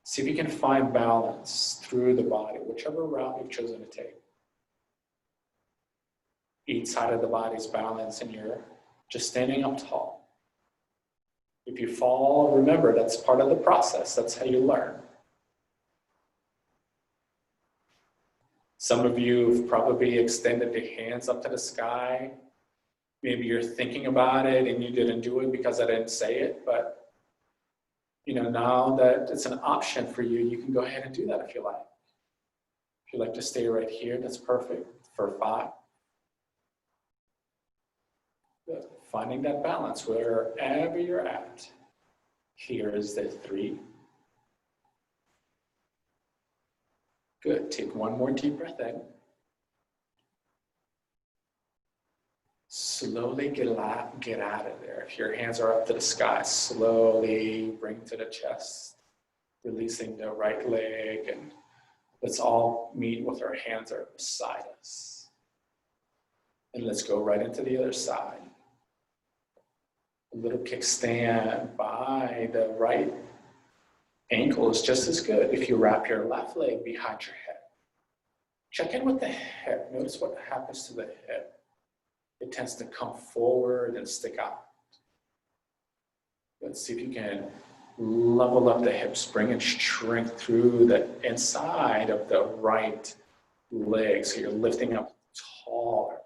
[SPEAKER 1] See if you can find balance through the body, whichever route you've chosen to take. Each side of the body is balanced and you're just standing up tall. If you fall, remember that's part of the process. That's how you learn. Some of you have probably extended the hands up to the sky. Maybe you're thinking about it and you didn't do it because I didn't say it, but now that it's an option for you, you can go ahead and do that if you like. If you like to stay right here, that's perfect for 5. Good. Finding that balance wherever you're at. Here is the 3. Good. Take one more deep breath in. Slowly get out of there. If your hands are up to the sky, slowly bring to the chest, releasing the right leg, and let's all meet with our hands are beside us. And let's go right into the other side. A little kickstand by the right ankle is just as good if you wrap your left leg behind your head. Check in with the hip. Notice what happens to the hip. It tends to come forward and stick out. Let's see if you can level up the hips, bring in strength through the inside of the right leg. So you're lifting up taller.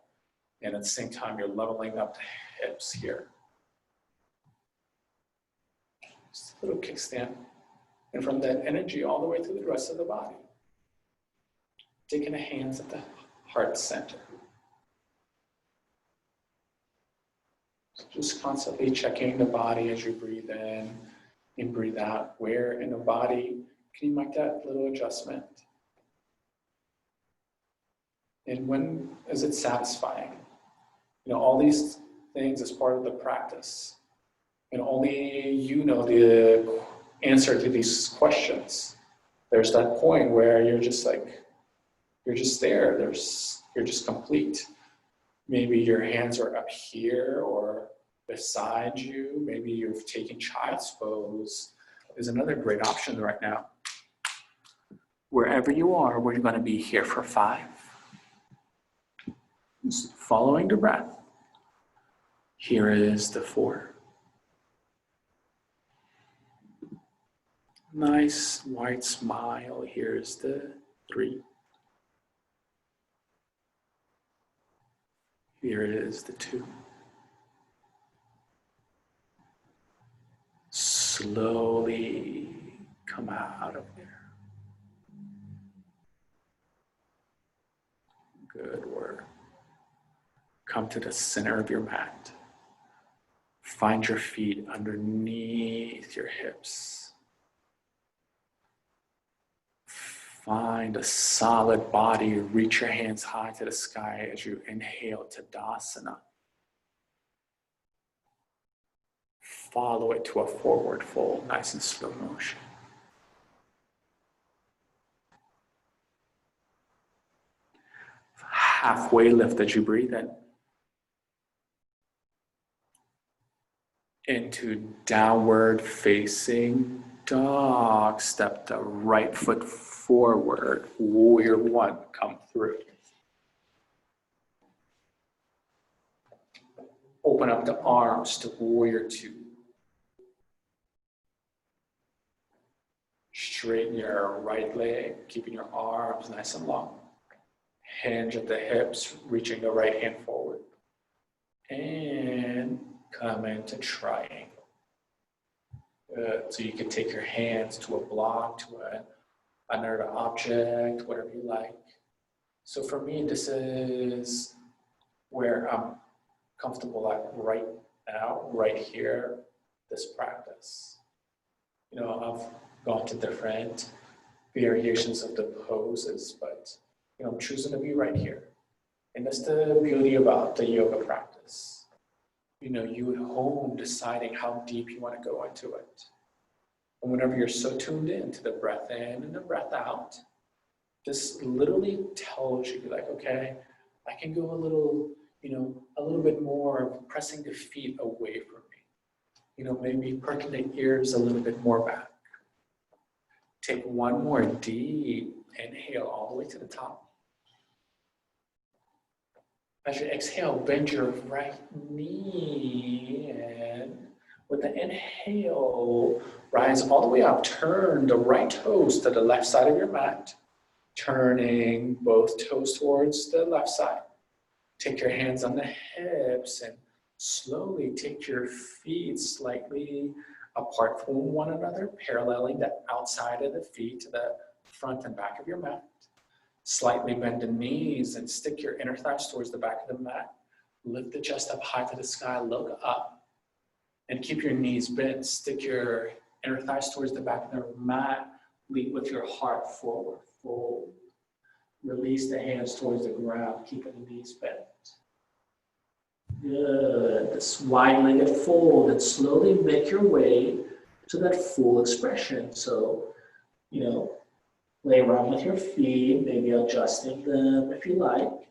[SPEAKER 1] And at the same time, you're leveling up the hips here. Just a little kickstand. And from that energy all the way through the rest of the body. Taking the hands at the heart center. Just constantly checking the body as you breathe in and breathe out. Where in the body can you make that little adjustment? And when is it satisfying? All these things as part of the practice. And only you know the answer to these questions. There's that point where you're just like, you're just there. You're just complete. Maybe your hands are up here or beside you. Maybe you've taken child's pose. Is another great option right now. Wherever you are, we're going to be here for 5. Just following the breath. Here is the 4. Nice wide smile. Here's the 3. Here is the 2. Slowly come out of there. Good work. Come to the center of your mat. Find your feet underneath your hips. Find a solid body. Reach your hands high to the sky as you inhale Tadasana. Follow it to a forward fold, nice and slow motion. Halfway lift as you breathe in. Into downward facing dog. Step the right foot forward. Warrior 1, come through. Open up the arms to Warrior 2. Straighten your right leg, keeping your arms nice and long. Hinge at the hips, reaching the right hand forward. And come into triangle. Good. So you can take your hands to a block, to another object, whatever you like. So for me, this is where I'm comfortable at right now, right here, this practice. I've gone to different variations of the poses, but I'm choosing to be right here. And that's the beauty about the yoga practice. You at home deciding how deep you want to go into it. And whenever you're so tuned in to the breath in and the breath out, this literally tells you like, okay, I can go a little, a little bit more of pressing the feet away from me. Maybe perking the ears a little bit more back. Take one more deep inhale all the way to the top. As you exhale, bend your right knee, and with the inhale, rise all the way up. Turn the right toes to the left side of your mat, turning both toes towards the left side. Take your hands on the hips and slowly take your feet slightly apart from one another, paralleling the outside of the feet to the front and back of your mat. Slightly bend the knees and stick your inner thighs towards the back of the mat. Lift the chest up high to the sky, look up, and keep your knees bent. Stick your inner thighs towards the back of the mat. Lead with your heart forward, fold. Release the hands towards the ground, keeping the knees bent. Good. This wide-legged fold, and slowly make your way to that full expression. So, play around with your feet, maybe adjusting them if you like.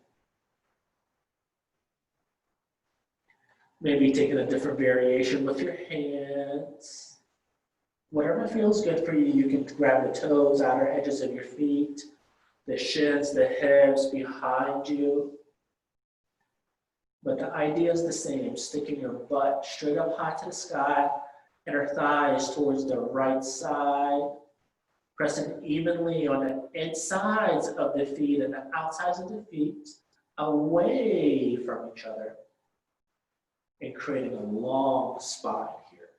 [SPEAKER 1] Maybe taking a different variation with your hands. Whatever feels good for you, you can grab the toes, outer edges of your feet, the shins, the hips behind you. But the idea is the same, sticking your butt straight up high to the sky, inner thighs towards the right side, pressing evenly on the insides of the feet and the outsides of the feet away from each other, and creating a long spine here.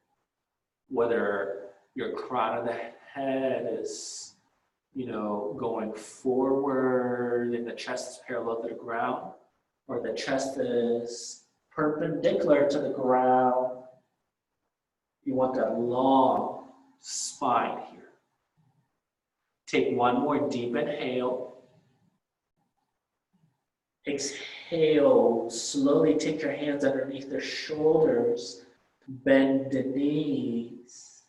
[SPEAKER 1] Whether your crown of the head is, going forward and the chest is parallel to the ground, or the chest is perpendicular to the ground, you want that long spine here. Take one more deep inhale. Exhale, slowly take your hands underneath the shoulders, bend the knees,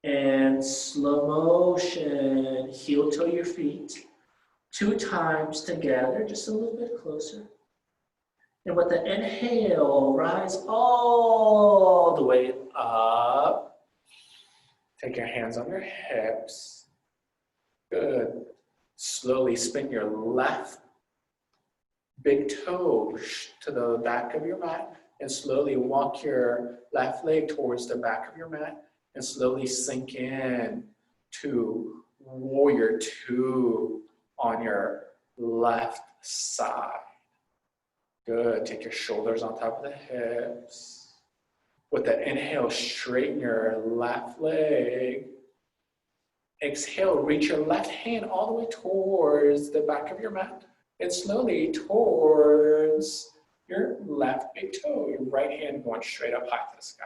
[SPEAKER 1] and slow motion, heel toe your feet 2 times together, just a little bit closer. And with the inhale, rise all the way up. Take your hands on your hips. Good. Slowly spin your left big toe to the back of your mat, and slowly walk your left leg towards the back of your mat, and slowly sink in to warrior 2 on your left side. Good. Take your shoulders on top of the hips. With the inhale, straighten your left leg. Exhale, reach your left hand all the way towards the back of your mat, and slowly towards your left big toe, your right hand going straight up high to the sky.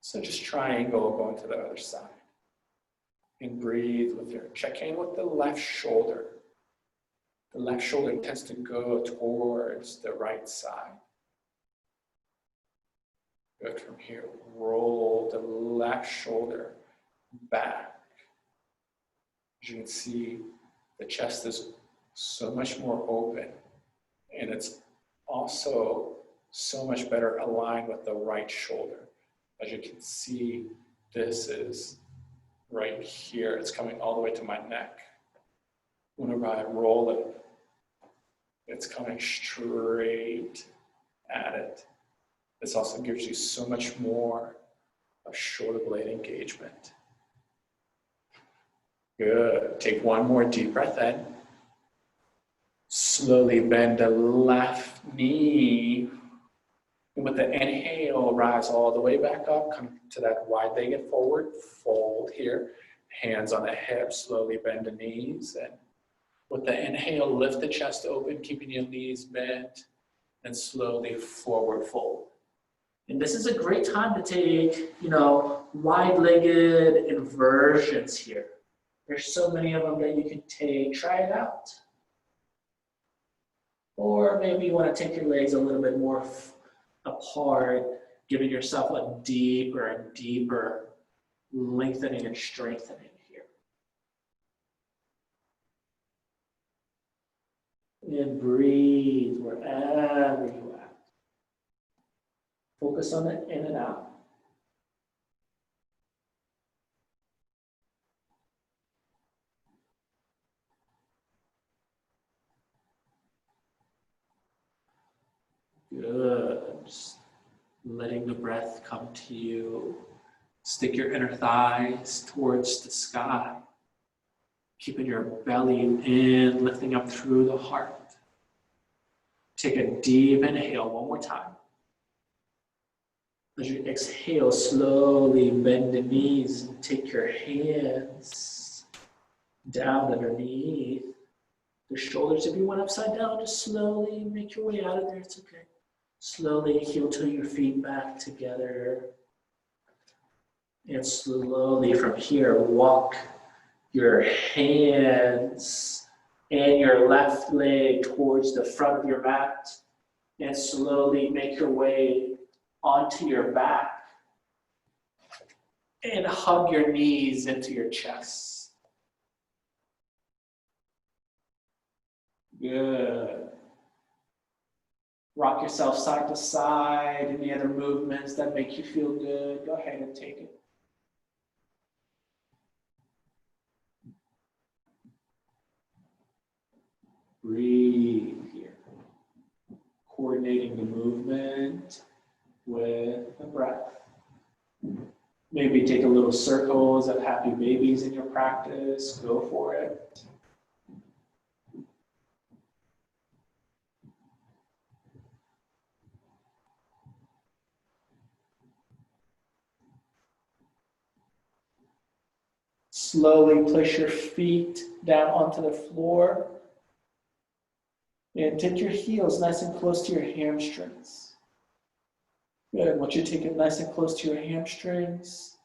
[SPEAKER 1] So just triangle going to the other side. And breathe with your check in with the left shoulder. The left shoulder tends to go towards the right side. Good. From here, roll the left shoulder back. As you can see, the chest is so much more open, and it's also so much better aligned with the right shoulder. As you can see, this is right here. It's coming all the way to my neck. Whenever I roll it, it's coming straight at it. This also gives you so much more of shoulder blade engagement. Good. Take one more deep breath in. Slowly bend the left knee. And with the inhale, rise all the way back up. Come to that wide-legged forward fold here. Hands on the hips. Slowly bend the knees. And with the inhale, lift the chest open, keeping your knees bent. And slowly forward fold. And this is a great time to take, wide-legged inversions here. There's so many of them that you can take. Try it out. Or maybe you want to take your legs a little bit more apart, giving yourself a deeper and deeper lengthening and strengthening here. And breathe wherever you are. Focus on the in and out. Good. Just letting the breath come to you. Stick your inner thighs towards the sky. Keeping your belly in, lifting up through the heart. Take a deep inhale one more time. As you exhale, slowly bend the knees and take your hands down underneath the shoulders. If you went upside down, just slowly make your way out of there. It's okay. Slowly heel to your feet back together. And slowly from here, walk your hands and your left leg towards the front of your mat. And slowly make your way onto your back. And hug your knees into your chest. Good. Rock yourself side to side. Any other movements that make you feel good, go ahead and take it. Breathe here. Coordinating the movement with the breath. Maybe take a little circles of happy babies in your practice. Go for it. Slowly place your feet down onto the floor and take your heels nice and close to your hamstrings. Good. Once you take it nice and close to your hamstrings,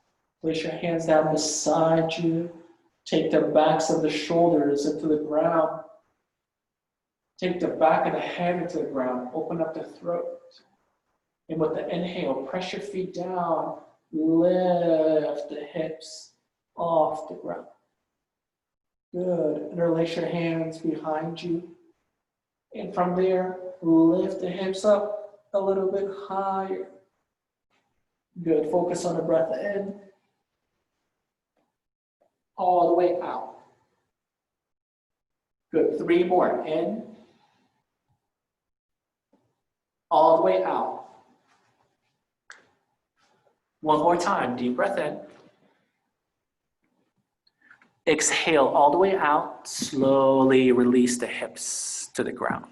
[SPEAKER 1] place your hands down beside you. Take the backs of the shoulders into the ground. Take the back of the head into the ground. Open up the throat. And with the inhale, press your feet down. Lift the hips off the ground. Good. Interlace your hands behind you. And from there, lift the hips up a little bit higher. Good. Focus on the breath in. All the way out. Good. 3 more. In. All the way out. 1 more time. Deep breath in. Exhale all the way out. Slowly release the hips to the ground.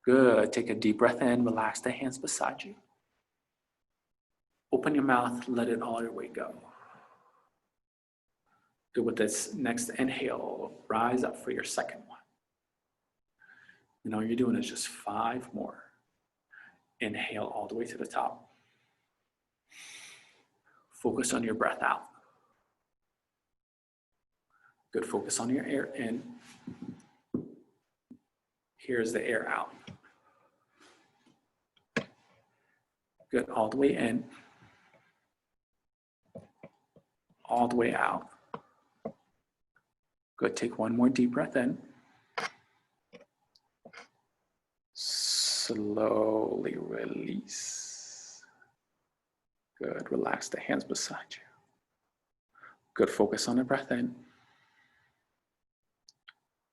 [SPEAKER 1] Good. Take a deep breath in. Relax the hands beside you. Open your mouth. Let it all your way go. Good. With this next inhale, rise up for your second one. And all you're doing is just 5 more. Inhale all the way to the top. Focus on your breath out. Good. Focus on your air in. Here's the air out. Good. All the way in. All the way out. Good. Take 1 more deep breath in. Slowly release. Good. Relax the hands beside you. Good. Focus on the breath in.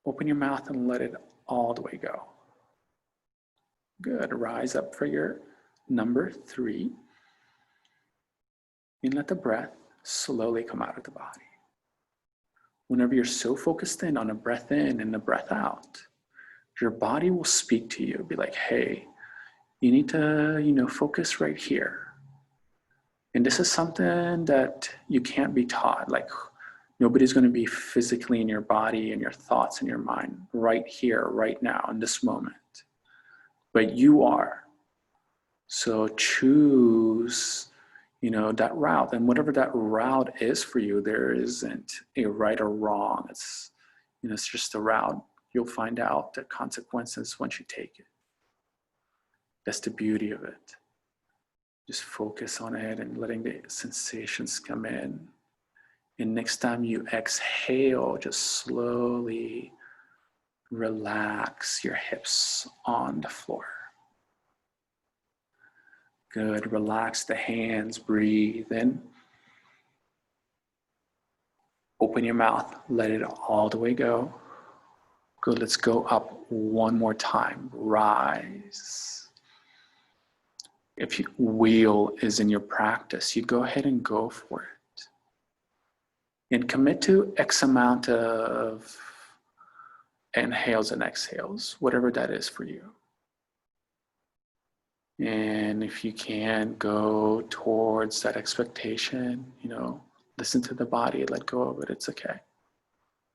[SPEAKER 1] Open your mouth and let it all the way go. Good. Rise up for your number 3. And let the breath slowly come out of the body. Whenever you're so focused in on the breath in and the breath out, your body will speak to you. Be like, hey, you need to, focus right here. And this is something that you can't be taught. Like, nobody's going to be physically in your body and your thoughts and your mind right here, right now, in this moment. But you are. So choose, that route. And whatever that route is for you, there isn't a right or wrong. It's just a route. You'll find out the consequences once you take it. That's the beauty of it. Just focus on it and letting the sensations come in. And next time you exhale, just slowly Relax your hips on the floor. Good. Relax the hands. Breathe in. Open your mouth. Let it all the way go. Good. Let's go up one more time. Rise. If wheel is in your practice, you go ahead and go for it. And commit to X amount of inhales and exhales, whatever that is for you. And if you can't go towards that expectation, listen to the body, let go of it, it's okay.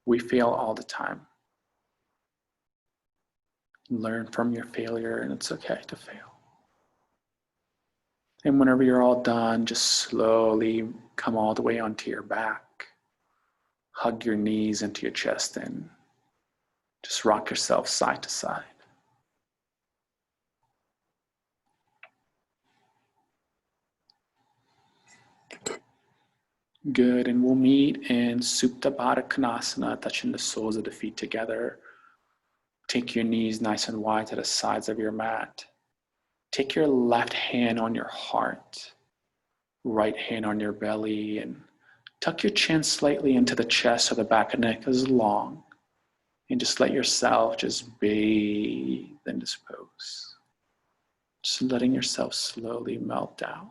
[SPEAKER 1] We fail all the time. Learn from your failure, and it's okay to fail. And whenever you're all done, just slowly come all the way onto your back. Hug your knees into your chest and just rock yourself side to side. Good, and we'll meet in Supta Baddha Konasana, touching the soles of the feet together. Take your knees nice and wide to the sides of your mat. Take your left hand on your heart, right hand on your belly, and tuck your chin slightly into the chest so the back and neck is long. And just let yourself just bathe in this pose. Just letting yourself slowly melt down.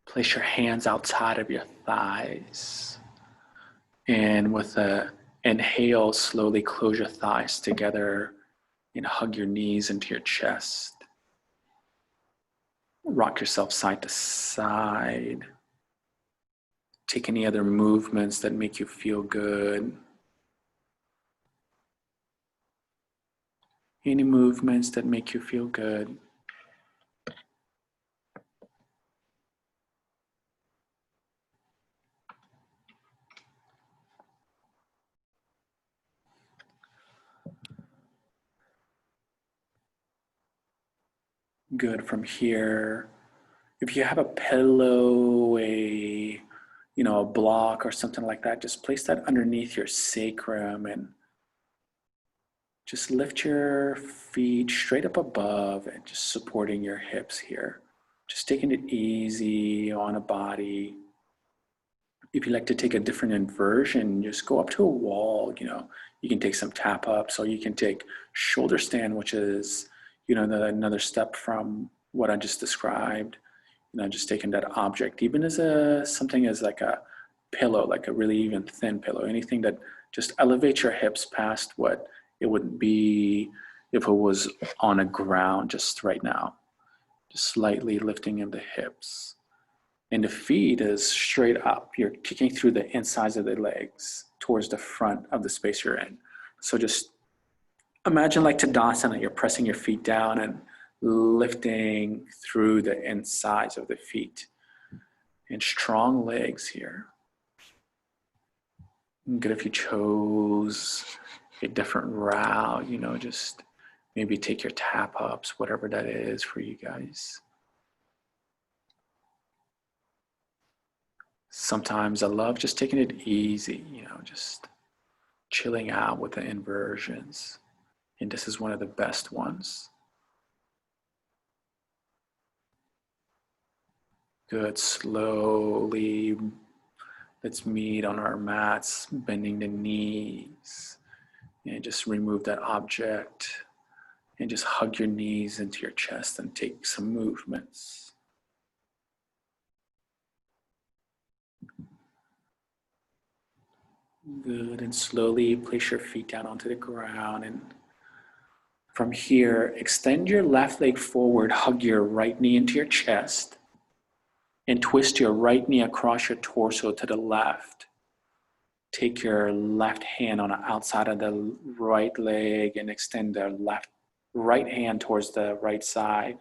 [SPEAKER 1] Place your hands outside of your thighs. And with a inhale, slowly close your thighs together and hug your knees into your chest. Rock yourself side to side. Take any other movements that make you feel good. Any movements that make you feel good. Good. From here, if you have a pillow, a block or something like that, just place that underneath your sacrum and just lift your feet straight up above and just supporting your hips here. Just taking it easy on a body. If you like to take a different inversion, just go up to a wall. You can take some tap ups, or you can take shoulder stand, which is another step from what I just described. Just taking that object, even as something as like a pillow, like a really even thin pillow, anything that just elevates your hips past what it would be if it was on a ground just right now. Just slightly lifting in the hips. And the feet is straight up. You're kicking through the insides of the legs towards the front of the space you're in. So just imagine like Tadasana, you're pressing your feet down and lifting through the insides of the feet. And strong legs here. Good if you chose a different route, just maybe take your tap ups, whatever that is for you guys. Sometimes I love just taking it easy, just chilling out with the inversions. And this is one of the best ones. Good, slowly, let's meet on our mats, bending the knees. And just remove that object. And just hug your knees into your chest and take some movements. Good, and slowly place your feet down onto the ground, and from here, extend your left leg forward, hug your right knee into your chest, And twist your right knee across your torso to the left. Take your left hand on the outside of the right leg and extend the right hand towards the right side.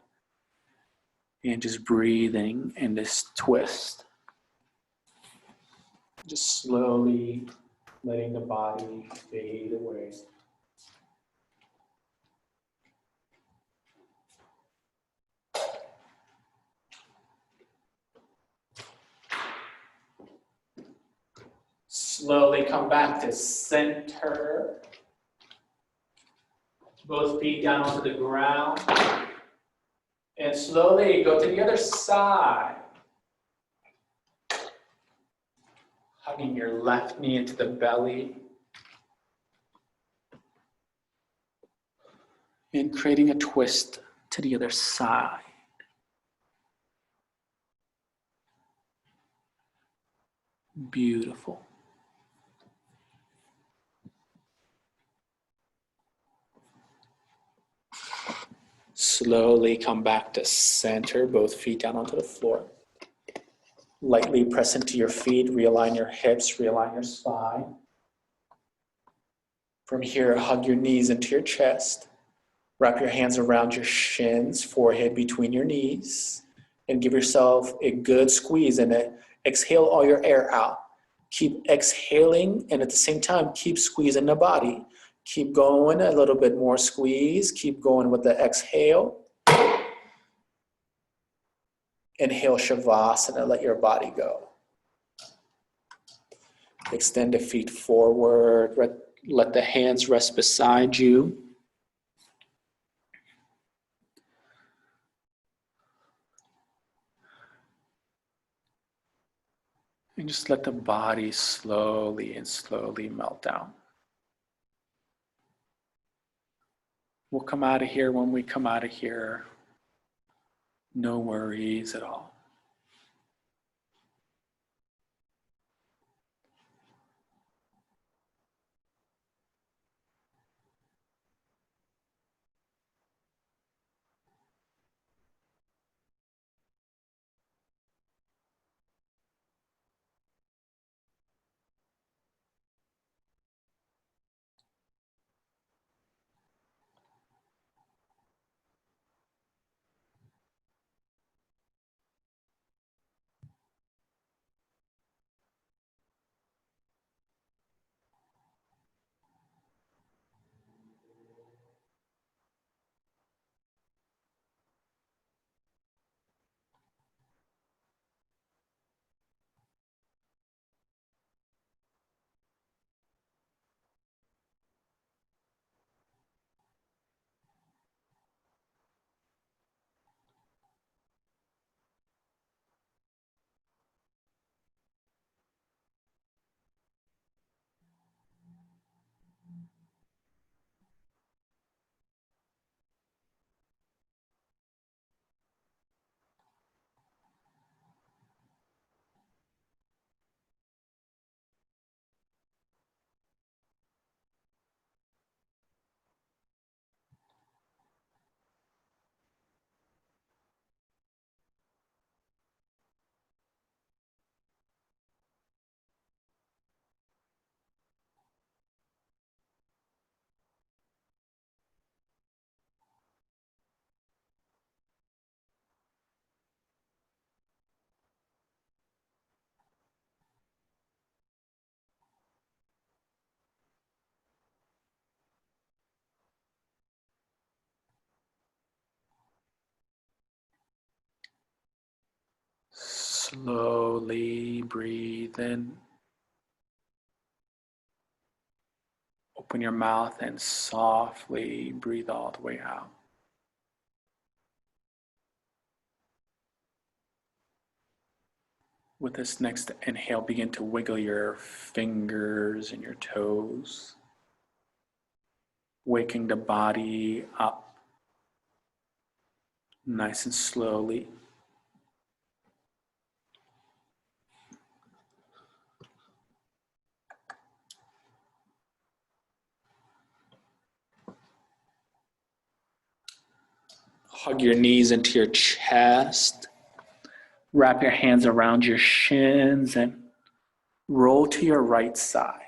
[SPEAKER 1] And just breathing in this twist. Just slowly letting the body fade away. Slowly come back to center. Both feet down onto the ground. And slowly go to the other side. Hugging your left knee into the belly. And creating a twist to the other side. Beautiful. Slowly come back to center, both feet down onto the floor. Lightly press into your feet, realign your hips, realign your spine. From here, hug your knees into your chest. Wrap your hands around your shins, forehead between your knees, and give yourself a good squeeze in it. Exhale all your air out. Keep exhaling, and at the same time, keep squeezing the body. Keep going, a little bit more squeeze. Keep going with the exhale. Inhale Shavasana, let your body go. Extend the feet forward. Let the hands rest beside you. And just let the body slowly melt down. We'll come out of here when we come out of here. No worries at all. Slowly breathe in. Open your mouth and softly breathe all the way out. With this next inhale, begin to wiggle your fingers and your toes, waking the body up nice and slowly. Hug your knees into your chest. Wrap your hands around your shins and roll to your right side.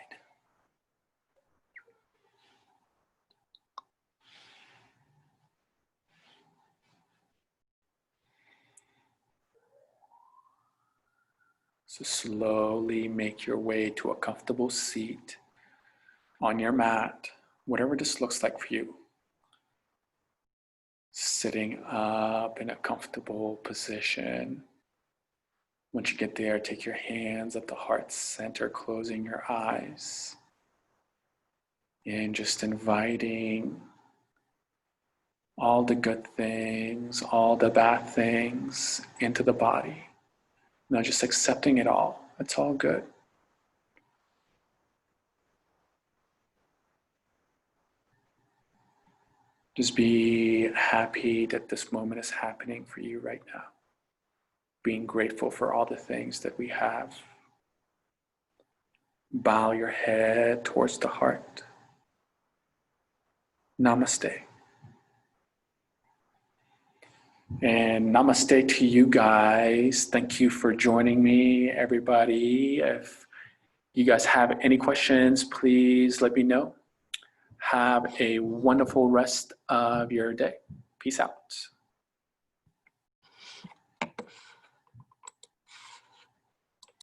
[SPEAKER 1] So slowly make your way to a comfortable seat on your mat, whatever this looks like for you. Sitting up in a comfortable position. Once you get there, take your hands at the heart center, closing your eyes, and just inviting all the good things, all the bad things into the body. Now just accepting it all. It's all good. Just be happy that this moment is happening for you right now. Being grateful for all the things that we have. Bow your head towards the heart. Namaste. And namaste to you guys. Thank you for joining me, everybody. If you guys have any questions, please let me know. Have a wonderful rest of your day. Peace out.